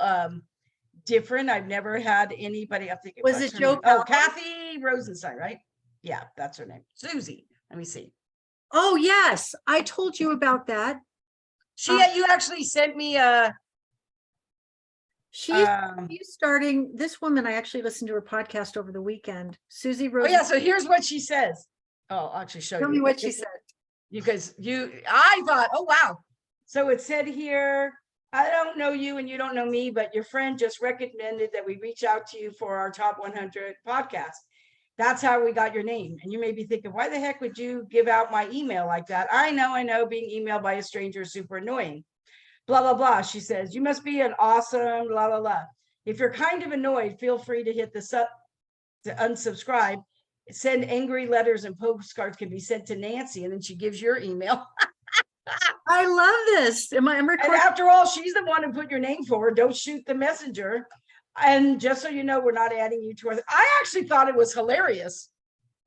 different. I've never had anybody. I'm thinking, Was it Joe? Oh, Kathy Rosenstein, right? Yeah, that's her name. Susie. Let me see. Oh yes, I told you about that. You actually sent me she's starting, this woman, I actually listened to her podcast over the weekend. Susie Rose. Oh yeah, so here's what she says. Oh, I'll actually show you. Tell me what she said. Because I thought, oh wow. So it said here, I don't know you and you don't know me, but your friend just recommended that we reach out to you for our top 100 podcast. That's how we got your name. And you may be thinking, why the heck would you give out my email like that? I know, being emailed by a stranger is super annoying. Blah, blah, blah. She says, you must be an awesome, blah, blah, blah. If you're kind of annoyed, feel free to hit the to unsubscribe. Send angry letters and postcards can be sent to Nancy. And then she gives your email. I love this. I'm recording. And after all, she's the one who put your name forward. Don't shoot the messenger. And just so you know, we're not adding you to our, I actually thought it was hilarious.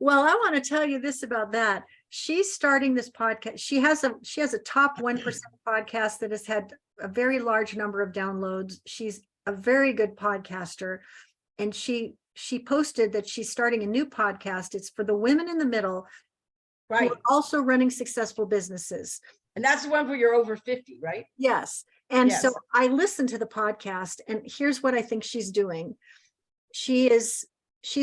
Well, I want to tell you this about that. She's starting this podcast. She has a top 1% podcast that has had a very large number of downloads. She's a very good podcaster. And she posted that she's starting a new podcast. It's for the women in the middle, right, who are also running successful businesses. And that's the one where you're over 50, right? Yes. And yes. So I listened to the podcast, and here's what I think she's doing. She's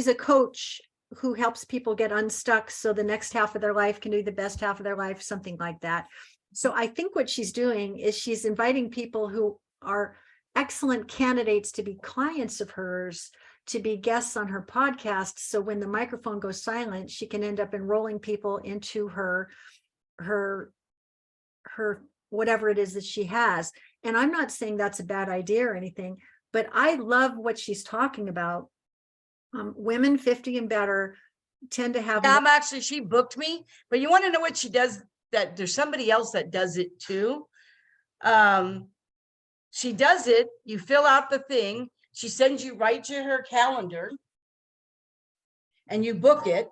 a coach who helps people get unstuck so the next half of their life can be the best half of their life, something like that. So I think what she's doing is she's inviting people who are excellent candidates to be clients of hers to be guests on her podcast. So when the microphone goes silent, she can end up enrolling people into her whatever it is that she has. And I'm not saying that's a bad idea or anything, but I love what she's talking about. Women 50 and better tend to have. Yeah, she booked me, but you want to know what she does? That there's somebody else that does it too. She does it. You fill out the thing. She sends you right to her calendar and you book it.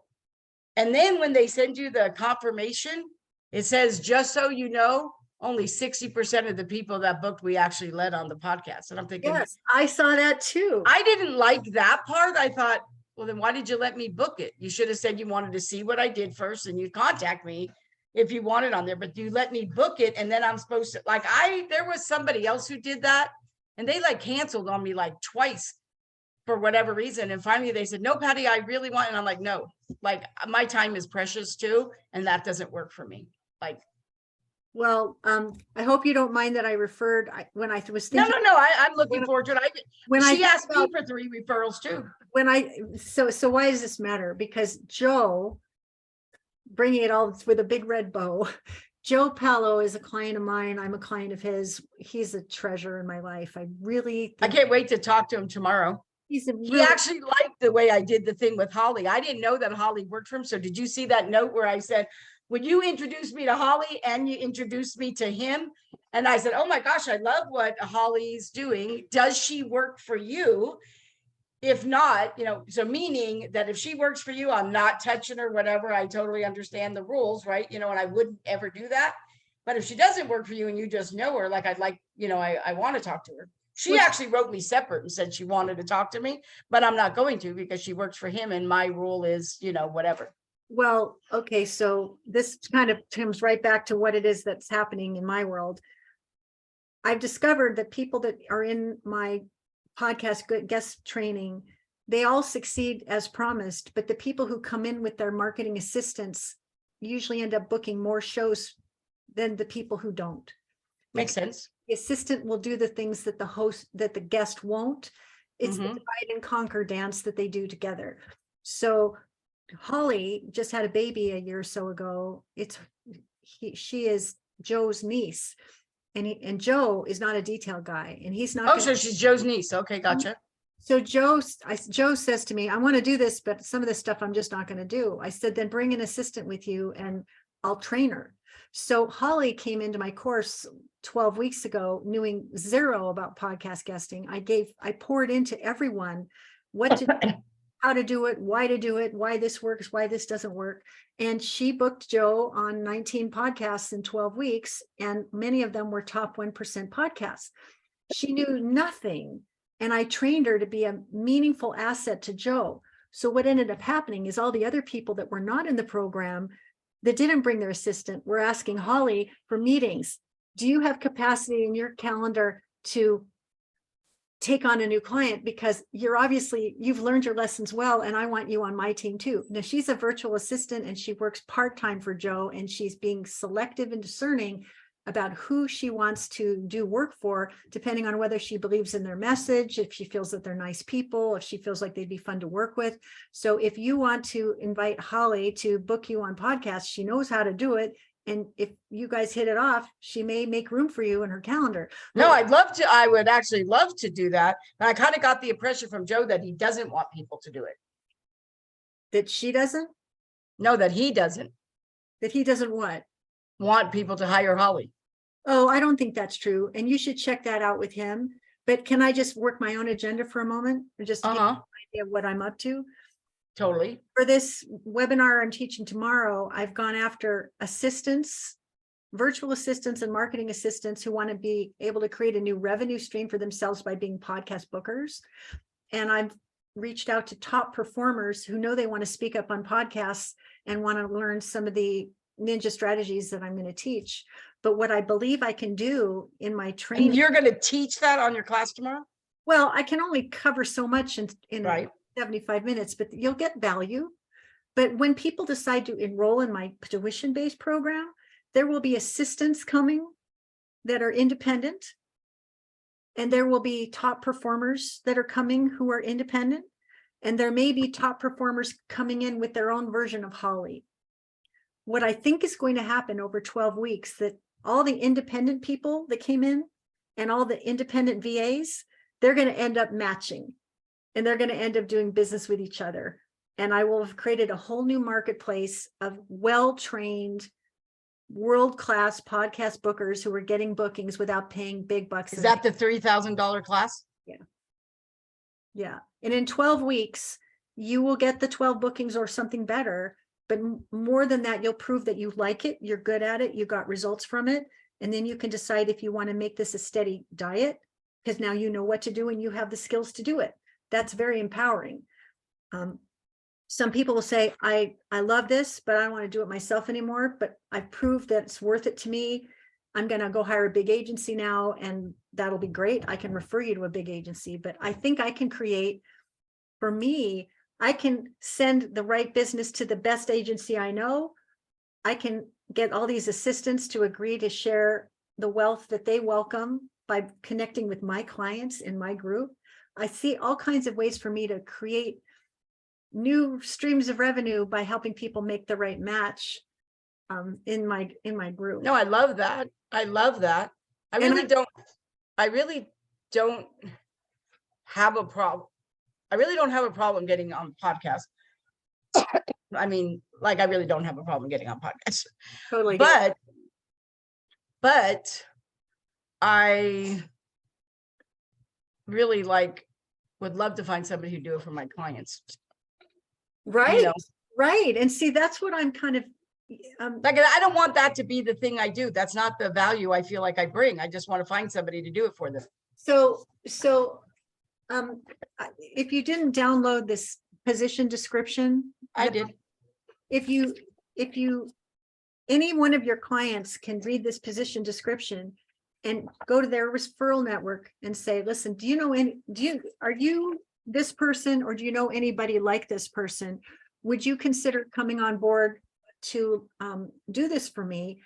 And then when they send you the confirmation, it says, just so you know, only 60% of the people that booked we actually let on the podcast. And I'm thinking, yes, I saw that too. I didn't like that part. I thought, well, then why did you let me book it? You should have said you wanted to see what I did first and you'd contact me if you wanted on there, but you let me book it. And then I'm supposed to, like, there was somebody else who did that and they like canceled on me like twice for whatever reason. And finally they said, no, Patty, I really want. And I'm like, no, like my time is precious too. And that doesn't work for me. Like, well, I hope you don't mind that I referred when I was thinking. No, I'm looking forward to it. She asked me for 3 referrals too. So why does this matter? Because Joe, bringing it all with a big red bow, Joe Palo is a client of mine. I'm a client of his. He's a treasure in my life. I can't wait to talk to him tomorrow. He's a He really, actually liked the way I did the thing with Holly. I didn't know that Holly worked for him. So did you see that note where I said, would you introduce me to Holly and you introduced me to him? And I said, oh my gosh, I love what Holly's doing. Does she work for you? If not, so meaning that if she works for you, I'm not touching her, whatever. I totally understand the rules, right? And I wouldn't ever do that. But if she doesn't work for you and you just know her, like I'd like, I want to talk to her. She Which- actually wrote me separate and said she wanted to talk to me, but I'm not going to because she works for him and my rule is, whatever. well, okay, so this kind of comes right back to what it is that's happening in my world. I've discovered that people that are in my podcast guest training, they all succeed as promised, but the people who come in with their marketing assistants usually end up booking more shows than the people who don't. Makes sense. The assistant will do the things that the guest won't. It's the divide and conquer dance that they do together. So Holly just had a baby a year or so ago. She is Joe's niece, and Joe is not a detail guy, and he's not. Oh, so she's Joe's niece. Okay, gotcha. So Joe says to me, I want to do this, but some of this stuff I'm just not going to do. I said, then bring an assistant with you and I'll train her. So Holly came into my course 12 weeks ago, knowing zero about podcast guesting. I poured into everyone how to do it, why this works, why this doesn't work. And she booked Joe on 19 podcasts in 12 weeks, and many of them were top 1% podcasts. She knew nothing, and I trained her to be a meaningful asset to Joe. So what ended up happening is all the other people that were not in the program that didn't bring their assistant were asking Holly for meetings. Do you have capacity in your calendar to take on a new client? Because you've learned your lessons well, and I want you on my team too. Now she's a virtual assistant and she works part-time for Joe, and she's being selective and discerning about who she wants to do work for, depending on whether she believes in their message, if she feels that they're nice people, if she feels like they'd be fun to work with. So if you want to invite Holly to book you on podcasts, she knows how to do it. And if you guys hit it off, she may make room for you in her calendar. No, I would actually love to do that. And I kind of got the impression from Joe that he doesn't want people to do it. That she doesn't? No, that he doesn't That he doesn't what? want people to hire Holly. Oh, I don't think that's true. And you should check that out with him. But can I just work my own agenda for a moment? Or just to give you an idea of what I'm up to? Totally. For this webinar I'm teaching tomorrow, I've gone after assistants, virtual assistants and marketing assistants who want to be able to create a new revenue stream for themselves by being podcast bookers. And I've reached out to top performers who know they want to speak up on podcasts and want to learn some of the ninja strategies that I'm going to teach. But what I believe I can do in my training. And you're going to teach that on your class tomorrow? Well, I can only cover so much in right. 75 minutes, but you'll get value. But when people decide to enroll in my tuition-based program, there will be assistants coming that are independent. And there will be top performers that are coming who are independent. And there may be top performers coming in with their own version of Holly. What I think is going to happen over 12 weeks, that all the independent people that came in and all the independent VAs, they're going to end up matching, and they're going to end up doing business with each other. And I will have created a whole new marketplace of well-trained, world-class podcast bookers who are getting bookings without paying big bucks. Is that the $3,000 class? Yeah. Yeah. And in 12 weeks, you will get the 12 bookings or something better. But more than that, you'll prove that you like it, you're good at it, you got results from it. And then you can decide if you want to make this a steady diet, because now you know what to do and you have the skills to do it. That's very empowering. Some people will say, I love this, but I don't want to do it myself anymore. But I've proved that it's worth it to me. I'm going to go hire a big agency now, and that'll be great. I can refer you to a big agency, but I think I can create, for me, I can send the right business to the best agency I know. I can get all these assistants to agree to share the wealth that they welcome by connecting with my clients in my group. I see all kinds of ways for me to create new streams of revenue by helping people make the right match in my group. No, I love that. I love that. I really don't have a problem. I really don't have a problem getting on podcasts. I mean, like, I really don't have a problem getting on podcasts, Totally. Get it. but I really would love to find somebody who do it for my clients. Right. know. Right. And see, that's what I'm kind of, Like, I don't want that to be the thing I do. That's not the value I feel like I bring. I just want to find somebody to do it for them. so, if you didn't download this position description, I did. if you, any one of your clients can read this position description and go to their referral network and say, listen, are you this person, or do you know anybody like this person? Would you consider coming on board to do this for me?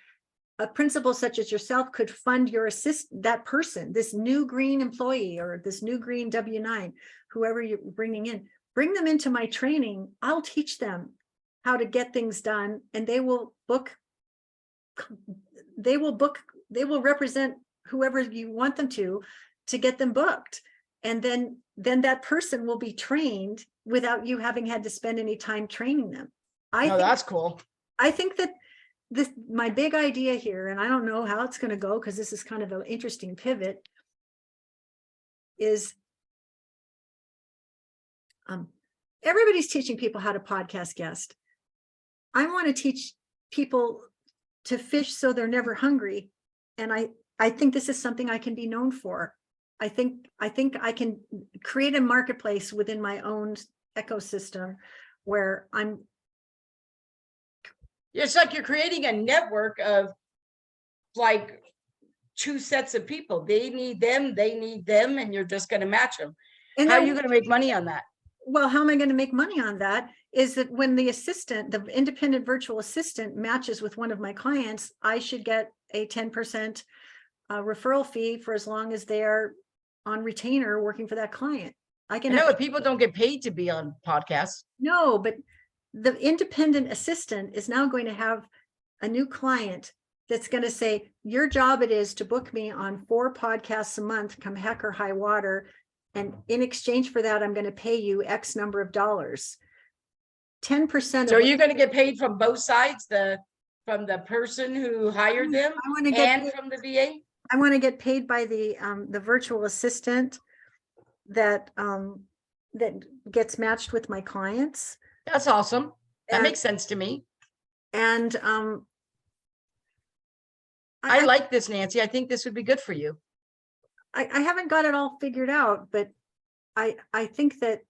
A principal such as yourself could fund your that person, this new green employee or this new green W-9, whoever you're bringing in, bring them into my training. I'll teach them how to get things done, and they will represent whoever you want them to get them booked. And then that person will be trained without you having had to spend any time training them. That's cool. I think that my big idea here, and I don't know how it's going to go because this is kind of an interesting pivot, is everybody's teaching people how to podcast guest. I want to teach people to fish so they're never hungry. And I think this is something I can be known for. I think I can create a marketplace within my own ecosystem where It's like you're creating a network of like two sets of people. They need them, and you're just going to match them. And how are you going to make money on that? Well, how am I going to make money on that? Is that when the independent virtual assistant matches with one of my clients, I should get a 10% referral fee for as long as they are on retainer working for that client. I know, but people don't get paid to be on podcasts. No, but the independent assistant is now going to have a new client that's going to say, your job it is to book me on 4 podcasts a month, come heck or high water. And in exchange for that, I'm going to pay you X number of dollars. 10%. So are you going to get paid from both sides, from the person who hired them and from the VA? I want to get paid by the virtual assistant that gets matched with my clients. That's awesome. That makes sense to me. And I like this, Nancy. I think this would be good for you. I haven't got it all figured out, but I think that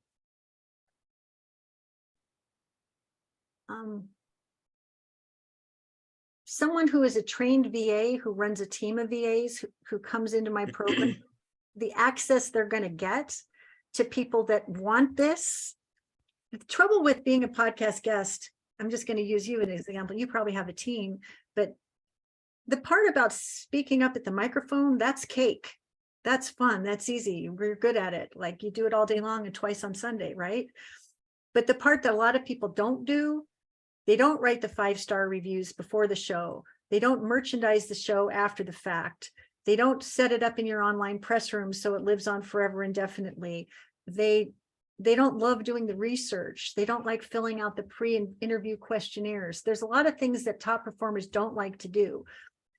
someone who is a trained VA, who runs a team of VAs, who comes into my program, the access they're going to get to people that want this. The trouble with being a podcast guest, I'm just going to use you as an example. You probably have a team, but the part about speaking up at the microphone, that's cake. That's fun. That's easy. We're good at it. Like, you do it all day long and twice on Sunday, right? But the part that a lot of people don't do, they don't write the 5-star reviews before the show. They don't merchandise the show after the fact. They don't set it up in your online press room so it lives on forever indefinitely. They don't love doing the research. They don't like filling out the pre-interview questionnaires. There's a lot of things that top performers don't like to do.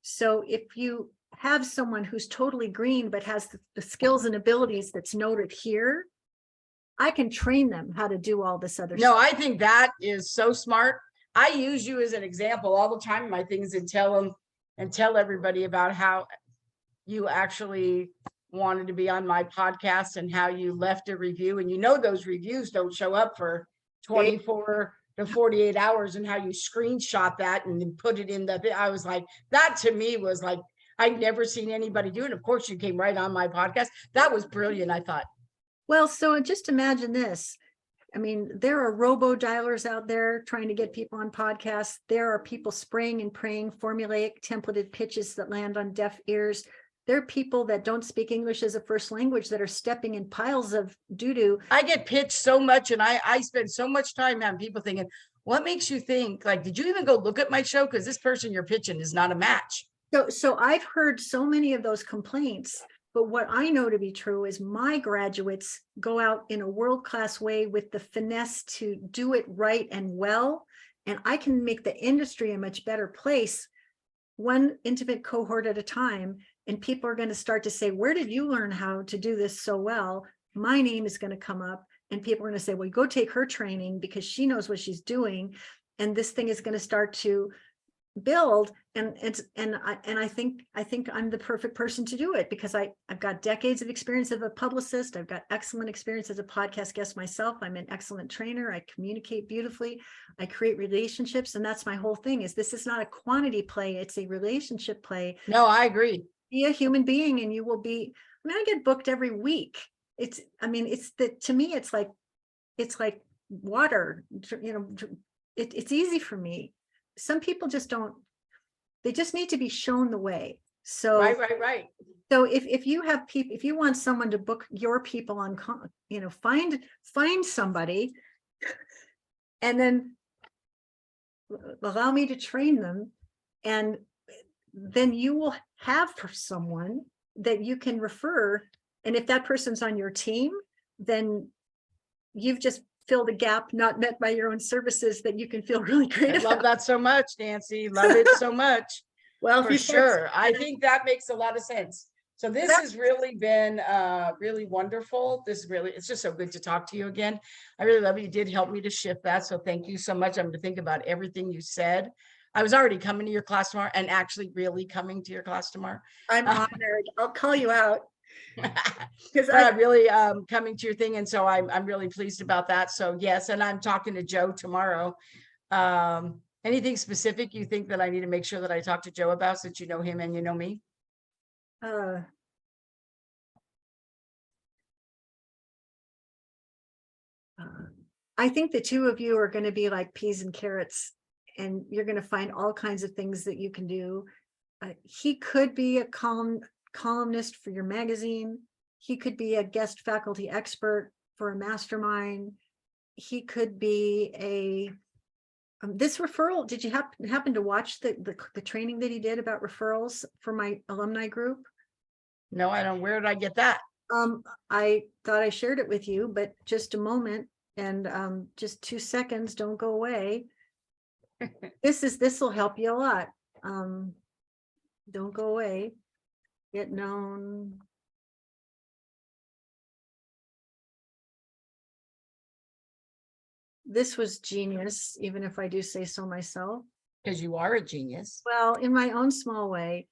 So if you have someone who's totally green but has the skills and abilities that's noted here, I can train them how to do all this other stuff. No, I think that is so smart. I use you as an example all the time in my things and tell everybody about how you actually wanted to be on my podcast and how you left a review, and those reviews don't show up for 24 to 48 hours, and how you screenshot that and then put it in I was like, that to me was like, I'd never seen anybody do it. Of course, you came right on my podcast. That was brilliant, I thought. Well, so just imagine this. I mean, there are robo dialers out there trying to get people on podcasts. There are people spraying and praying formulaic templated pitches that land on deaf ears. There are people that don't speak English as a first language that are stepping in piles of doo-doo. I get pitched so much, and I spend so much time having people thinking, what makes you think, like, did you even go look at my show? Because this person you're pitching is not a match. So I've heard so many of those complaints But what I know to be true is my graduates go out in a world-class way with the finesse to do it right and well. And I can make the industry a much better place, one intimate cohort at a time. And people are going to start to say, where did you learn how to do this so well? My name is going to come up and people are going to say, well, go take her training because she knows what she's doing. And this thing is going to start to build. And I think I'm the perfect person to do it because I've got decades of experience as a publicist. I've got excellent experience as a podcast guest myself. I'm an excellent trainer. I communicate beautifully. I create relationships. And that's my whole thing is this is not a quantity play. It's a relationship play. No, I agree. Be a human being and you will be, I mean, I get booked every week. To me, it's like water, it's easy for me. Some people just don't, they just need to be shown the way. So, Right. So if you have people, if you want someone to book your people on, find somebody and then allow me to train them. And then you will have someone that you can refer. And if that person's on your team, then you've just filled a gap not met by your own services that you can feel really great I about. love that so much, Nancy. Love it so much. Well, For sure. I think that makes a lot of sense. So this has really been really wonderful. It's just so good to talk to you again. I really love it. You did help me to shift that. So thank you so much. I'm going to think about everything you said. I was already coming to your class tomorrow and actually really coming to your class tomorrow. I'm honored. I'll call you out. Because I'm really coming to your thing. And so I'm really pleased about that. So yes, and I'm talking to Joe tomorrow. Anything specific you think that I need to make sure that I talk to Joe about since you know him and you know me? I think the two of you are going to be like peas and carrots, and you're going to find all kinds of things that you can do. He could be a columnist for your magazine. He could be a guest faculty expert for a mastermind. He could be this referral. Did you happen to watch the training that he did about referrals for my alumni group? No, I don't. Where did I get that? I thought I shared it with you, but just a moment and just 2 seconds. Don't go away. This will help you a lot. Don't go away. Get known. This was genius, even if I do say so myself. Because you are a genius. Well, in my own small way.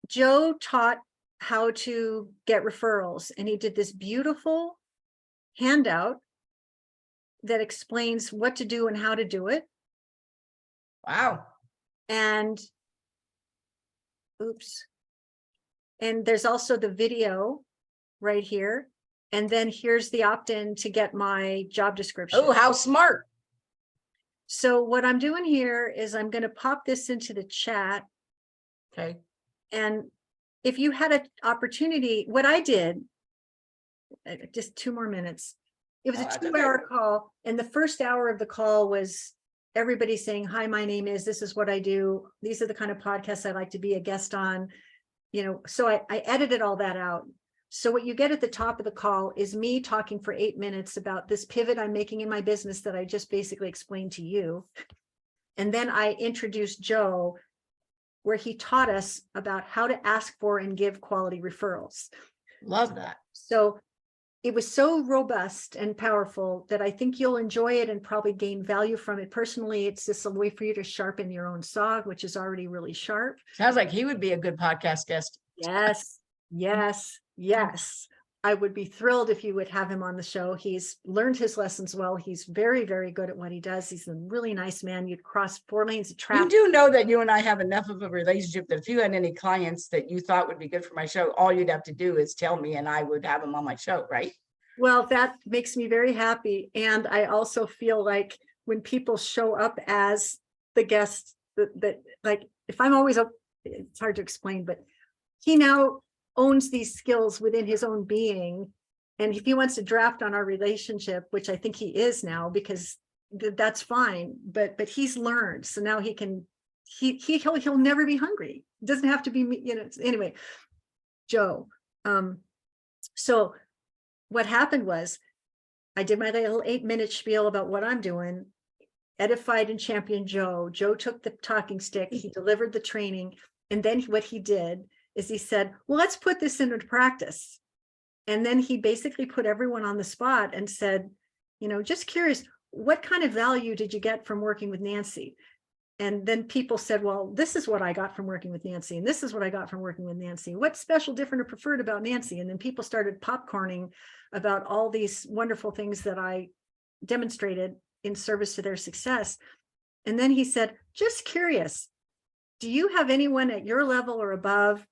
Joe taught how to get referrals, and he did this beautiful handout that explains what to do and how to do it. Wow. And and there's also the video right here. And then here's the opt-in to get my job description. Oh, how smart. So what I'm doing here is I'm going to pop this into the chat. Okay. And if you had an opportunity, what I did, just 2 more minutes. It was a 2-hour call. And the first hour of the call was everybody saying, hi, my name is, this is what I do. These are the kind of podcasts I'd like to be a guest on. So I edited all that out. So what you get at the top of the call is me talking for 8 minutes about this pivot I'm making in my business that I just basically explained to you. And then I introduced Joe, where he taught us about how to ask for and give quality referrals. Love that. So it was so robust and powerful that I think you'll enjoy it and probably gain value from it. Personally, it's just a way for you to sharpen your own saw, which is already really sharp. Sounds like he would be a good podcast guest. Yes. I would be thrilled if you would have him on the show. He's learned his lessons well. He's very, very good at what he does. He's a really nice man. You'd cross 4 lanes of traffic. You do know that you and I have enough of a relationship that if you had any clients that you thought would be good for my show, all you'd have to do is tell me and I would have them on my show, right? Well, that makes me very happy. And I also feel like when people show up as the guests, that like, if I'm always up, it's hard to explain, but he now owns these skills within his own being. And if he wants to draft on our relationship, which I think he is now, because that's fine, but he's learned. So now he can he'll never be hungry. It doesn't have to be me, anyway. Joe. So what happened was I did my little 8-minute spiel about what I'm doing, edified and championed Joe. Joe took the talking stick, he delivered the training. And then what he did is he said, well, let's put this into practice. And then he basically put everyone on the spot and said, just curious, what kind of value did you get from working with Nancy? And then people said, well, this is what I got from working with Nancy. And this is what I got from working with Nancy. What's special, different, or preferred about Nancy? And then people started popcorning about all these wonderful things that I demonstrated in service to their success. And then he said, just curious, do you have anyone at your level or above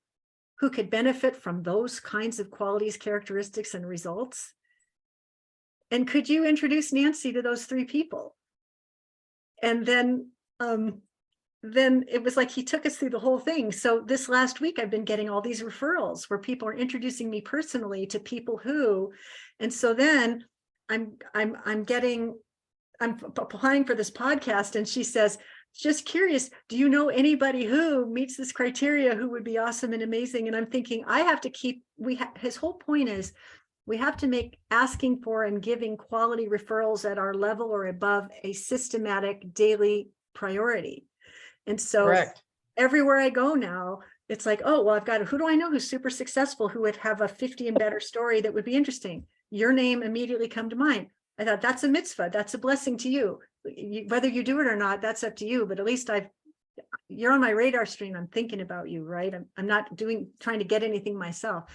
who could benefit from those kinds of qualities, characteristics, and results? And could you introduce Nancy to those 3 people? And then it was like he took us through the whole thing. So this last week, I've been getting all these referrals where people are introducing me personally to people who, and so then I'm applying for this podcast, and she says, just curious, do you know anybody who meets this criteria who would be awesome and amazing? And I'm thinking, I have to keep, his whole point is we have to make asking for and giving quality referrals at our level or above a systematic daily priority. And so Correct. Everywhere I go now, it's like, oh, well, who do I know who's super successful, who would have a 50 and better story that would be interesting? Your name immediately come to mind. I thought, that's a mitzvah. That's a blessing to you. Whether you do it or not, that's up to you. But at least you're on my radar screen. I'm thinking about you, right? I'm not trying to get anything myself.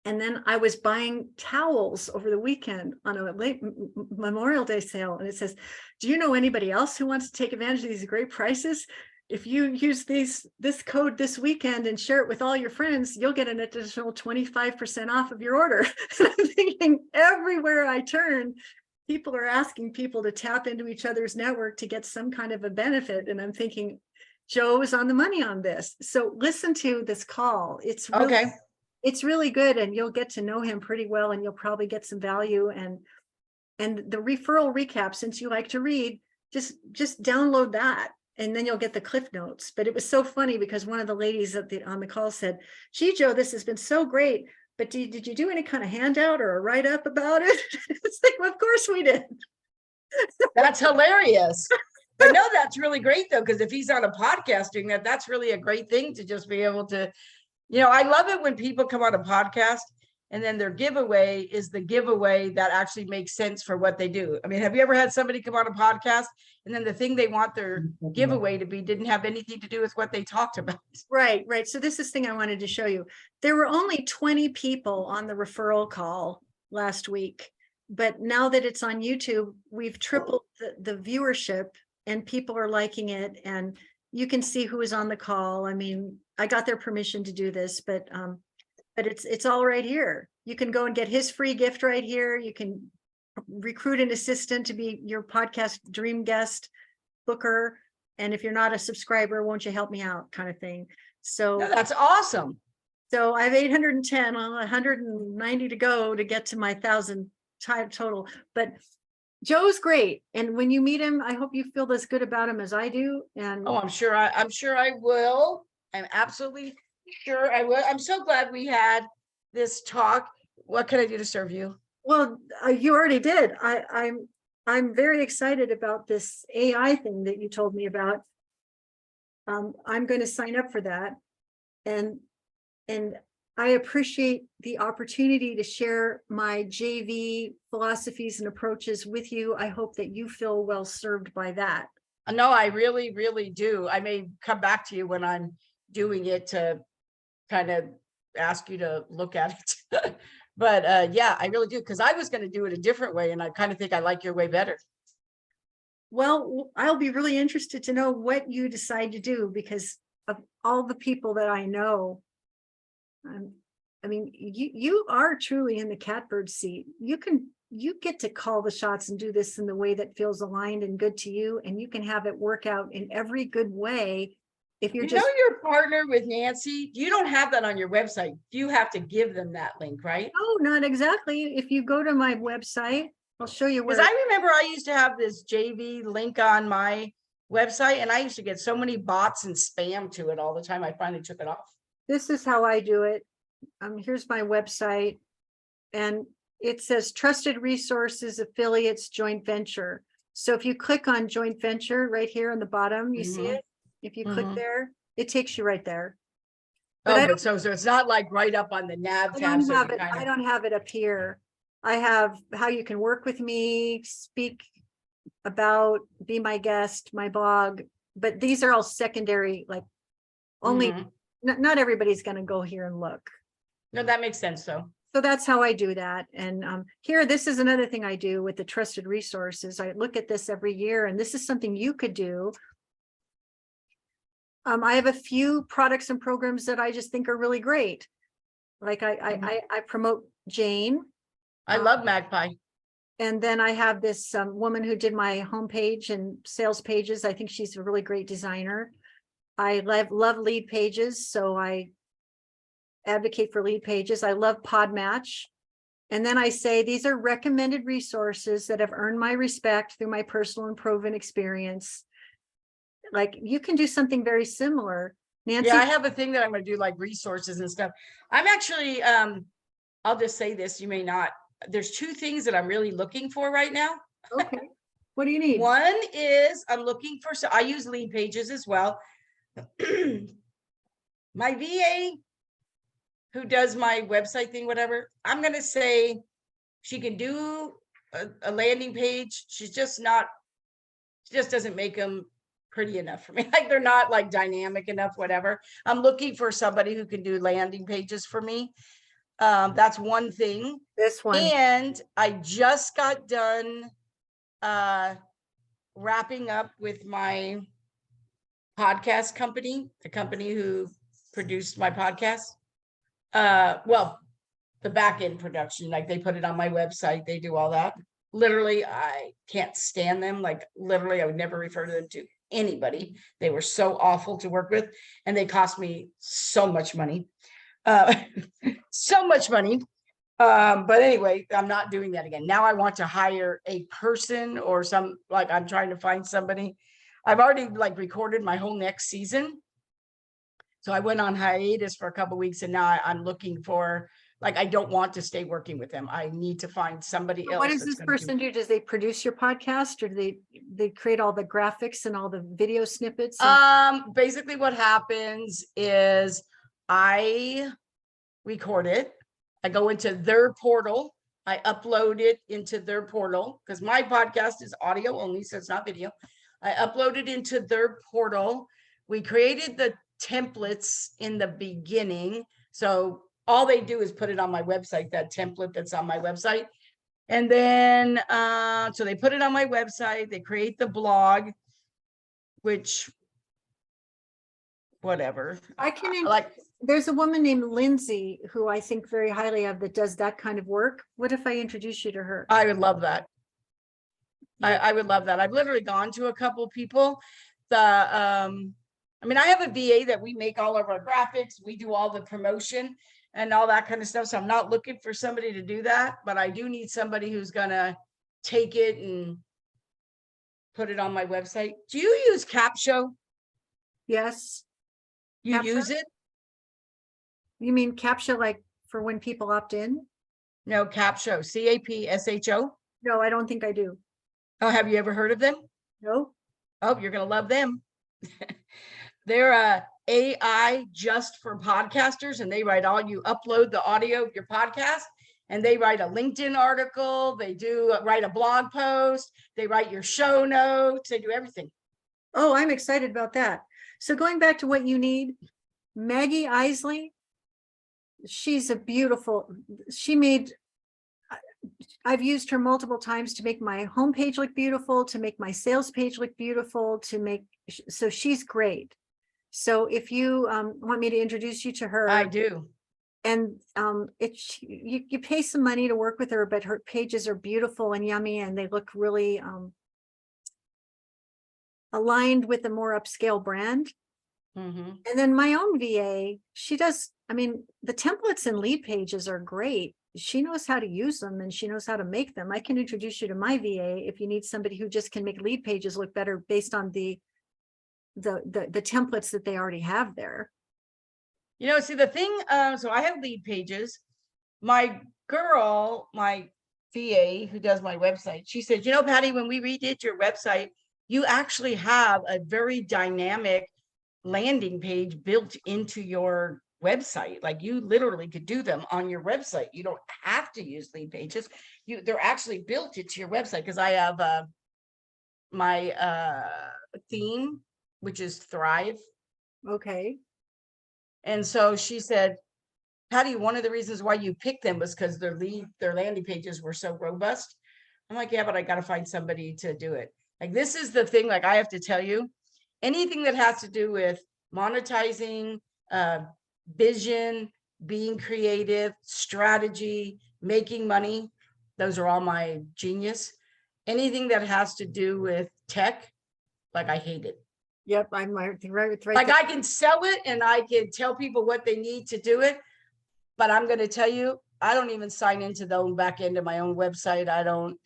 And then I was buying towels over the weekend on a late Memorial Day sale. And it says, do you know anybody else who wants to take advantage of these great prices? If you use this code this weekend and share it with all your friends, you'll get an additional 25% off of your order. And I'm thinking, everywhere I turn, people are asking people to tap into each other's network to get some kind of a benefit. And I'm thinking, Joe is on the money on this. So listen to this call. It's really good, and you'll get to know him pretty well, and you'll probably get some value. And the referral recap, since you like to read, just download that, and then you'll get the cliff notes. But it was so funny because one of the ladies on the call said, gee, Joe, this has been so great, but did you do any kind of handout or a write-up about it? It's like, well, of course we did. That's hilarious. But no, that's really great though, because if he's on a podcast doing that, that's really a great thing to just be able to, I love it when people come on a podcast and then their giveaway is the giveaway that actually makes sense for what they do. I mean, have you ever had somebody come on a podcast and then the thing they want their giveaway to be didn't have anything to do with what they talked about? Right. So this is the thing I wanted to show you. There were only 20 people on the referral call last week, but now that it's on YouTube, we've tripled the viewership, and people are liking it, and you can see who is on the call. I mean, I got their permission to do this, but it's all right here. You can go and get his free gift right here. You can recruit an assistant to be your podcast dream guest booker. And if you're not a subscriber, won't you help me out, kind of thing. So No, that's awesome. So I have 810 on 190 to go to get to my 1,000 total. But Joe's great. And when you meet him, I hope you feel as good about him as I do. And I'm sure I will. I'm absolutely sure I will. I'm so glad we had this talk. What can I do to serve you? Well, you already did. I'm very excited about this AI thing that you told me about. I'm going to sign up for that. And I appreciate the opportunity to share my JV philosophies and approaches with you. I hope that you feel well served by that. No, I really, really do. I may come back to you when I'm doing it to kind of ask you to look at it. But yeah, I really do, because I was going to do it a different way, and I kind of think I like your way better. Well, I'll be really interested to know what you decide to do, because of all the people that I know, I mean, you are truly in the catbird seat. You get to call the shots and do this in the way that feels aligned and good to you, and you can have it work out in every good way. If you're just your partner with Nancy, you don't have that on your website. You have to give them that link, right? No, not exactly. If you go to my website, I'll show you where. Because I remember I used to have this JV link on my website, and I used to get so many bots and spam to it all the time. I finally took it off. This is how I do it. Here's my website, and it says trusted resources, affiliates, joint venture. So if you click on joint venture right here on the bottom, you see Mhm. it? If you click Mhm. there, it takes you right there. But Oh, I but so it's not like right up on the nav tab. don't So have you it, kind I of, don't have it up here. I have how you can work with me, speak about, be my guest, my blog, but these are all secondary, like only, Mhm. not everybody's gonna go here and look. No, that makes sense though. So that's how I do that. And here, this is another thing I do with the trusted resources. I look at this every year, and this is something you could do. I have a few products and programs that I just think are really great. Like I promote Jane. I um, love Magpie. And then I have this woman who did my homepage and sales pages. I think she's a really great designer. I love lead pages, so I advocate for lead pages. I love Podmatch. And then I say, these are recommended resources that have earned my respect through my personal and proven experience. Like you can do something very similar. Nancy, Yeah, I have a thing that I'm going to do, like resources and stuff. I'm actually, I'll just say this, you may not. There's two things that I'm really looking for right now. okay. What do you need? One is I'm looking for, so I use lead pages as well. My VA who does my website thing, whatever, I'm going to say she can do a landing page. She's just not, she just doesn't make them pretty enough for me. Like they're not like dynamic enough, whatever. I'm looking for somebody who can do landing pages for me. That's one thing. This one. And I just got done wrapping up with my podcast company, the company who produced my podcast. Well, the back end production, like they put it on my website, they do all that. Literally, I can't stand them. Like literally, I would never refer to them to anybody. They were so awful to work with, and they cost me so much money. So much money. But anyway, I'm not doing that again. Now I want to hire a person or some, like I'm trying to find somebody. I've already like recorded my whole next season. So I went on hiatus for a couple of weeks, and now I'm looking for, like, I don't want to stay working with them. I need to find somebody What else does that's this going to do. person do? Does they produce your podcast, or do they create all the graphics and all the video snippets? Basically what happens is I record it. I go into their portal. I upload it into their portal because my podcast is audio only, so it's not video. I upload it into their portal. We created the templates in the beginning. So all they do is put it on my website, that template that's on my website. And then, so they put it on my website, they create the blog, which, whatever. I can, Like, there's a woman named Lindsay who I think very highly of that does that kind of work. What if I introduce you to her? I would love that. I would love that. I've literally gone to a couple people. I mean, I have a VA that we make all of our graphics, we do all the promotion and all that kind of stuff. So I'm not looking for somebody to do that, but I do need somebody who's gonna take it and put it on my website. Do you use Capsho? Yes. You Capsho? use it? You mean CAPTCHA, like for when people opt in? No, Capsho, CAPSHO. No, I don't think I do. Oh, have you ever heard of them? No. Oh, you're gonna love them. They're a AI just for podcasters, and they write all, you upload the audio of your podcast, and they write a LinkedIn article, they do write a blog post, they write your show notes, they do everything. Oh, I'm excited about that. So going back to what you need, Maggie Isley, she's a beautiful, she made, I've used her multiple times to make my homepage look beautiful, to make my sales page look beautiful, to make, so she's great. So if you want me to introduce you to her. I do. And you pay some money to work with her, but her pages are beautiful and yummy, and they look really aligned with a more upscale brand. Mm-hmm. And then my own VA, she does, I mean, the templates and lead pages are great. She knows how to use them and she knows how to make them. I can introduce you to my VA if you need somebody who just can make lead pages look better based on the the templates that they already have there. You know, see the thing, so I have lead pages. My girl, my VA who does my website, she said, you know, Patty, when we redid your website, you actually have a very dynamic landing page built into your website. Like you literally could do them on your website. You don't have to use lead pages. They're actually built into your website, because I have my theme, which is Thrive. Okay. And so she said, Patty, one of the reasons why you picked them was because their landing pages were so robust. I'm like, yeah, but I got to find somebody to do it. Like, this is the thing, like I have to tell you, anything that has to do with monetizing, vision, being creative, strategy, making money, those are all my genius. Anything that has to do with tech, like I hate it. Yep, I'm right Like there. I can sell it and I can tell people what they need to do it, but I'm going to tell you, I don't even sign into the own back end of my own website. I don't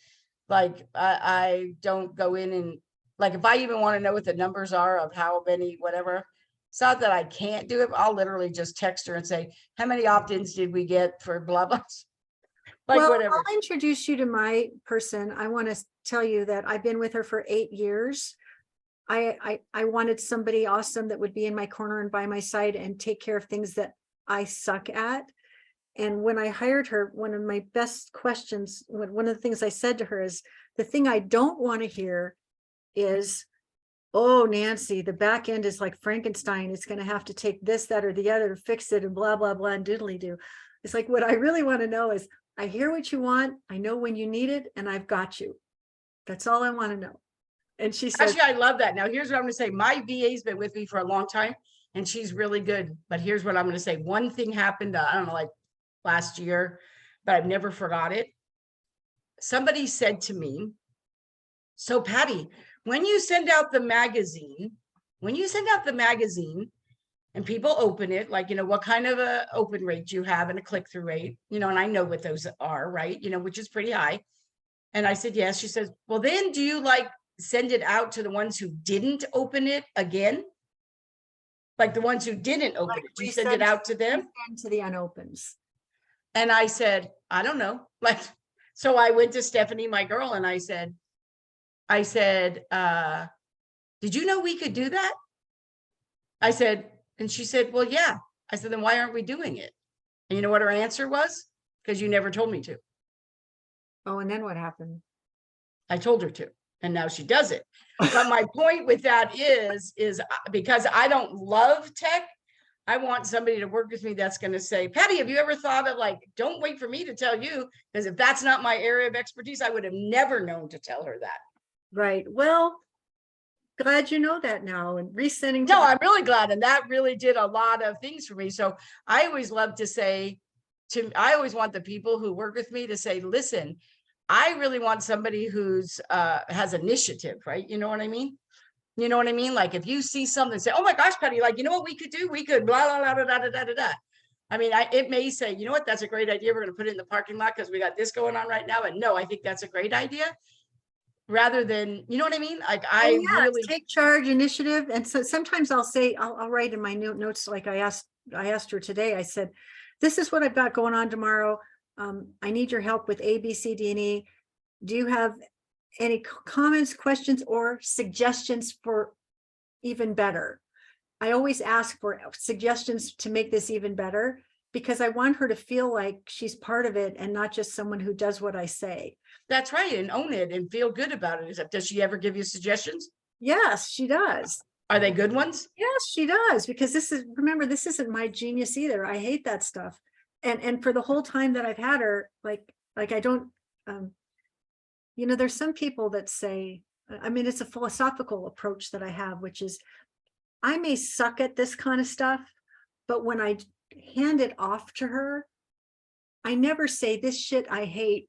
like, I don't go in and like, if I even want to know what the numbers are of how many, whatever, it's not that I can't do it. I'll literally just text her and say, how many opt-ins did we get for blah, blah. Like Well, whatever. I'll introduce you to my person. I want to tell you that I've been with her for 8 years. I wanted somebody awesome that would be in my corner and by my side and take care of things that I suck at. And when I hired her, one of my best questions, one of the things I said to her is, the thing I don't want to hear is, oh, Nancy, the back end is like Frankenstein. It's going to have to take this, that, or the other to fix it and blah, blah, blah, and diddly do. It's like, what I really want to know is, I hear what you want. I know when you need it, and I've got you. That's all I want to know. And she said, Actually, I love that. Now, here's what I'm going to say. My VA's been with me for a long time and she's really good. But here's what I'm going to say. One thing happened, I don't know, like last year, but I've never forgot it. Somebody said to me, so Patty, when you send out the magazine, and people open it, like, you know, what kind of a open rate do you have and a click-through rate, you know, and I know what those are, right? You know, which is pretty high. And I said, yes. She says, well, then do you like send it out to the ones who didn't open it again? Like the ones who didn't open it, do you send it out to them? to the unopens. And I said, I don't know. Like, so I went to Stephanie, my girl, and I said, did you know we could do that? I said, and she said, well, yeah. I said, then why aren't we doing it? And you know what her answer was? Because you never told me to. Oh, and then what happened? I told her to, and now she does it. But my point with that is because I don't love tech, I want somebody to work with me that's going to say, Patty, have you ever thought of, like, don't wait for me to tell you, because if that's not my area of expertise, I would have never known to tell her that. Right. Well, glad you know that now, and resending. No, I'm really glad. And that really did a lot of things for me. So I always love to say I always want the people who work with me to say, listen, I really want somebody who's has initiative, right? You know what I mean? You know what I mean? Like if you see something, say, oh my gosh, Patty, like, you know what we could do? We could blah, blah, blah, blah, blah, blah, blah, blah. I mean, it may say, you know what, that's a great idea. We're going to put it in the parking lot because we got this going on right now. And no, I think that's a great idea. Rather than, you know what I mean? Like really take charge, initiative. And so sometimes I'll say, I'll write in my notes, like I asked her today, I said, this is what I've got going on tomorrow. I need your help with A, B, C, D, and E. Do you have any comments, questions, or suggestions for even better? I always ask for suggestions to make this even better, because I want her to feel like she's part of it and not just someone who does what I say. That's right. And own it and feel good about it. Does she ever give you suggestions? Yes, she does. Are they good ones? Yes, she does. Because remember, this isn't my genius either. I hate that stuff. And for the whole time that I've had her, like I don't, you know, there's some people that say, I mean, it's a philosophical approach that I have, which is, I may suck at this kind of stuff, but when I hand it off to her, I never say, this shit I hate,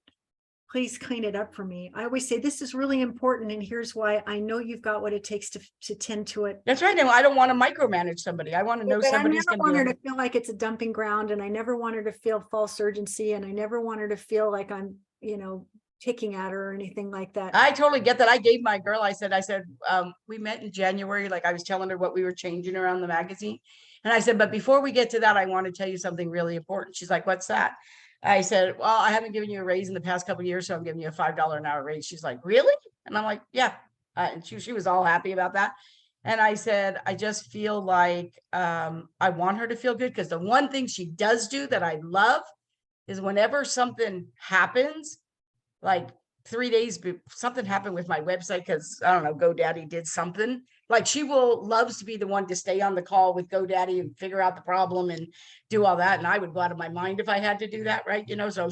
please clean it up for me. I always say, this is really important, and here's why. I know you've got what it takes to tend to it. That's right. Now, I don't want to micromanage somebody. I want to know somebody's going to I never want her to feel like it's a dumping ground, and I never want her to feel false urgency, and I never want her to feel like I'm, you know, picking at her or anything like that. I totally get that. I gave my girl, I said, we met in January. Like I was telling her what we were changing around the magazine. And I said, but before we get to that, I want to tell you something really important. She's like, what's that? I said, well, I haven't given you a raise in the past couple of years, so I'm giving you a $5 an hour raise. She's like, really? And I'm like, yeah. And she was all happy about that. And I said, I just feel like I want her to feel good, because the one thing she does do that I love is whenever something happens, like 3 days, something happened with my website because I don't know, GoDaddy did something. Like she loves to be the one to stay on the call with GoDaddy and figure out the problem and do all that. And I would go out of my mind if I had to do that, right? You know, so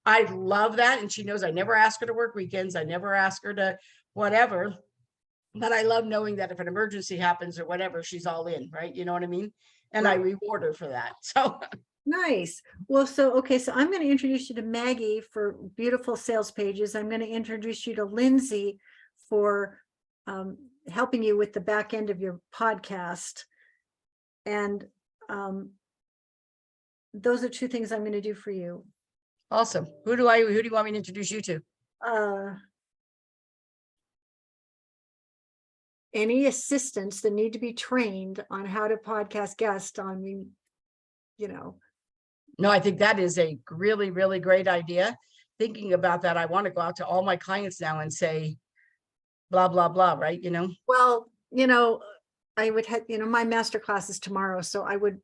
I love that. And she knows I never ask her to work weekends. I never ask her to whatever. But I love knowing that if an emergency happens or whatever, she's all in, right? You know what I mean? And I reward her for that. So nice. Well, so I'm going to introduce you to Maggie for beautiful sales pages. I'm going to introduce you to Lindsay for helping you with the back end of your podcast. And those are two things I'm going to do for you. awesome. Who do you want me to introduce you to? Any assistants that need to be trained on how to podcast guests on me, you know. No, I think that is a really, really great idea. Thinking about that, I want to go out to all my clients now and say, blah, blah, blah, right? You know? Well, you know, I would have, you know, my master class is tomorrow. So I would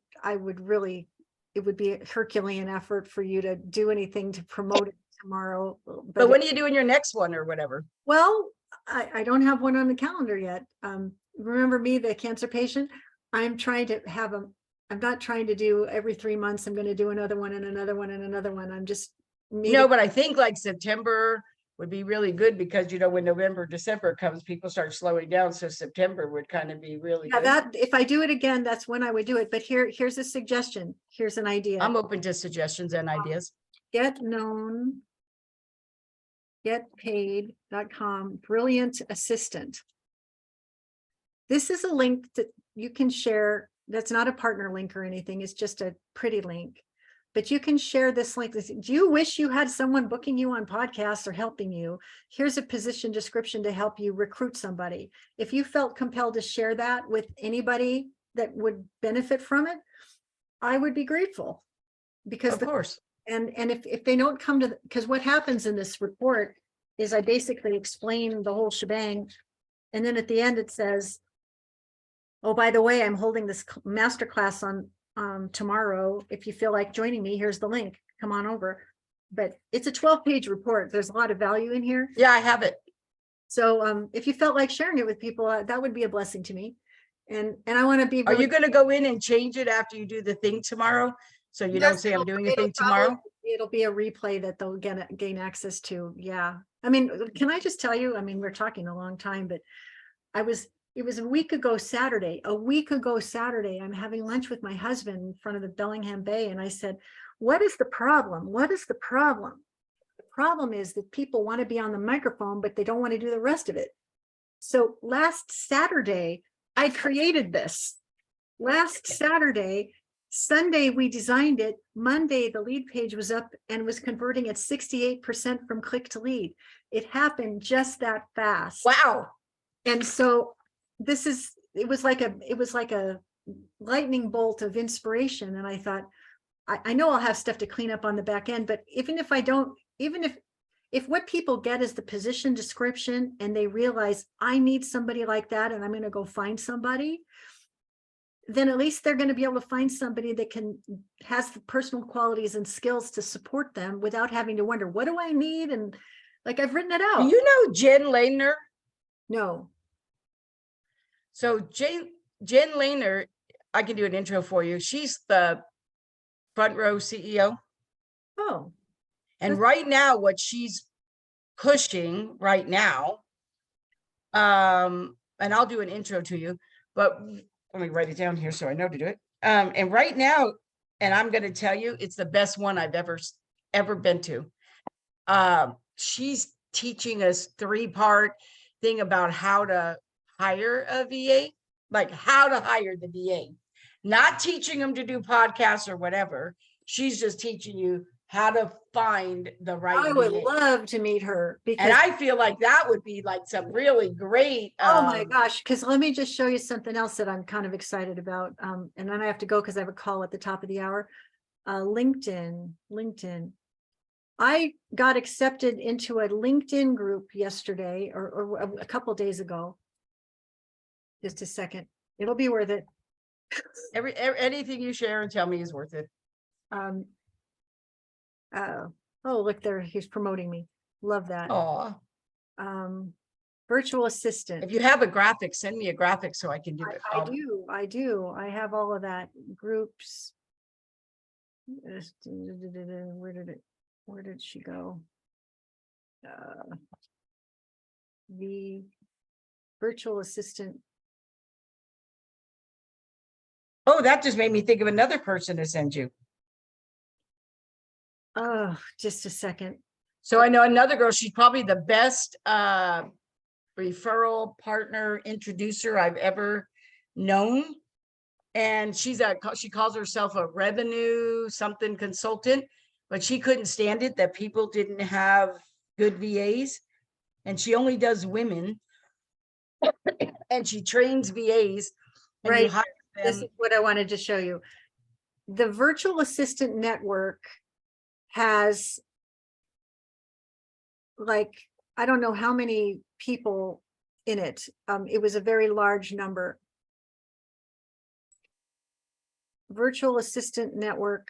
really, it would be a Herculean effort for you to do anything to promote it tomorrow. But when are you doing your next one or whatever? Well, I don't have one on the calendar yet. Remember me, the cancer patient? I'm trying to have I'm not trying to do every 3 months. I'm going to do another one and another one and another one. I'm just No, but I think like September would be really good because, you know, when November, December comes, people start slowing down. So September would kind of be really good. That if I do it again, that's when I would do it. But here's a suggestion. Here's an idea. I'm open to suggestions and ideas. Get known, getpaid.com, brilliant assistant. This is a link that you can share. That's not a partner link or anything. It's just a pretty link, but you can share this link. Do you wish you had someone booking you on podcasts or helping you? Here's a position description to help you recruit somebody. If you felt compelled to share that with anybody that would benefit from it, I would be grateful, because of course. And if they don't come to, because what happens in this report is I basically explain the whole shebang. And then at the end, it says, oh, by the way, I'm holding this masterclass on tomorrow. If you feel like joining me, here's the link. Come on over. But it's a 12-page report. There's a lot of value in here. Yeah, I have it. So if you felt like sharing it with people, that would be a blessing to me. And I want to be. Are you going to go in and change it after you do the thing tomorrow? So you don't say I'm doing a thing tomorrow? It'll be a replay that they'll gain access to. Yeah. I mean, can I just tell you, I mean, we're talking a long time, but it was a week ago Saturday, I'm having lunch with my husband in front of the Bellingham Bay. And I said, what is the problem? What is the problem? The problem is that people want to be on the microphone, but they don't want to do the rest of it. So last Saturday, I created this. Last Saturday, Sunday, we designed it. Monday, the lead page was up and was converting at 68% from click to lead. It happened just that fast. Wow. And so it was like a lightning bolt of inspiration. And I thought, I know I'll have stuff to clean up on the back end, but even if I don't, even if what people get is the position description and they realize I need somebody like that and I'm going to go find somebody, then at least they're going to be able to find somebody that has the personal qualities and skills to support them without having to wonder, what do I need? And like, I've written it out. Do you know Jen Lehner? No. So Jen Lehner, I can do an intro for you. She's the Front Row CEO. Oh. And right now, what she's pushing right now, and I'll do an intro to you, but let me write it down here so I know to do it. And right now, and I'm going to tell you, it's the best one I've ever been to. She's teaching us 3-part thing about how to hire a VA, like how to hire the VA, not teaching them to do podcasts or whatever. She's just teaching you how to find the right I would VA. love to meet her And because, I feel like that would be like some really great. oh my gosh, because let me just show you something else that I'm kind of excited about. And then I have to go because I have a call at the top of the hour. LinkedIn. I got accepted into a LinkedIn group yesterday or a couple days ago. Just a second. It'll be worth it. Anything you share and tell me is worth it. Oh, look there. He's promoting me. Love that. Oh, Virtual assistant. if you have a graphic, send me a graphic so I can do it. I do. I have all of that. Groups. Where did she go? The virtual assistant. Oh, that just made me think of another person to send you. Oh, just a second. So I know another girl, she's probably the best referral partner introducer I've ever known. And she calls herself a revenue something consultant, but she couldn't stand it that people didn't have good VAs. And she only does women. And she trains VAs. And you Right. hire This them. is what I wanted to show you. The virtual assistant network has like, I don't know how many people in it. It was a very large number. Virtual assistant network.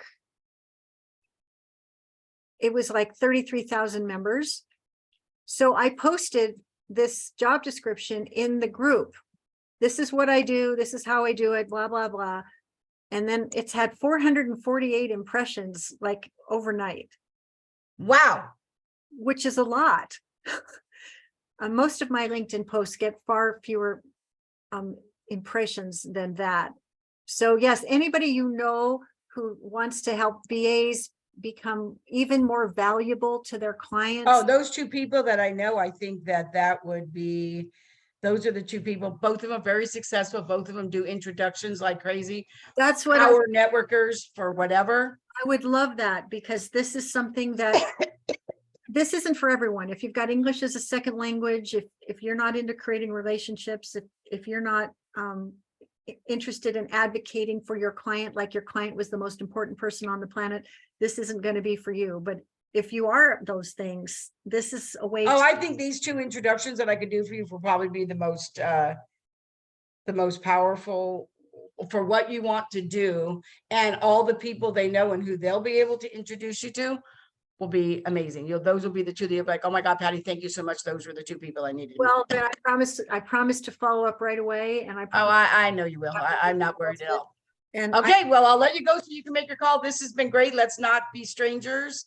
It was like 33,000 members. So I posted this job description in the group. This is what I do. This is how I do it, blah, blah, blah. And then it's had 448 impressions like overnight. Wow. Which is a lot. Most of my LinkedIn posts get far fewer impressions than that. So yes, anybody you know who wants to help VAs become even more valuable to their clients. Oh, those two people that I know, I think that would be, those are the two people. Both of them are very successful. Both of them do introductions like crazy. That's what Our networkers for whatever. I would love that, because this is something that this isn't for everyone. If you've got English as a second language, if you're not into creating relationships, if you're not interested in advocating for your client, like your client was the most important person on the planet, this isn't going to be for you. But if you are those things, this is a way. Oh, I think these two introductions that I could do for you will probably be the most powerful for what you want to do, and all the people they know and who they'll be able to introduce you to will be amazing. Those will be the two that you're like, oh my God, Patty, thank you so much. Those were the two people I needed. Well, then I promised to follow up right away, and I know you will. I'm not worried at all. And okay, well, I'll let you go so you can make your call. This has been great. Let's not be strangers.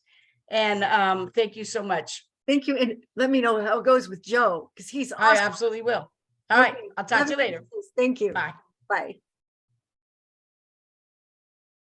And thank you so much. Thank you. And let me know how it goes with Joe, because he's awesome. I absolutely will. All right. I'll talk to you later. Thank you. Bye. Bye.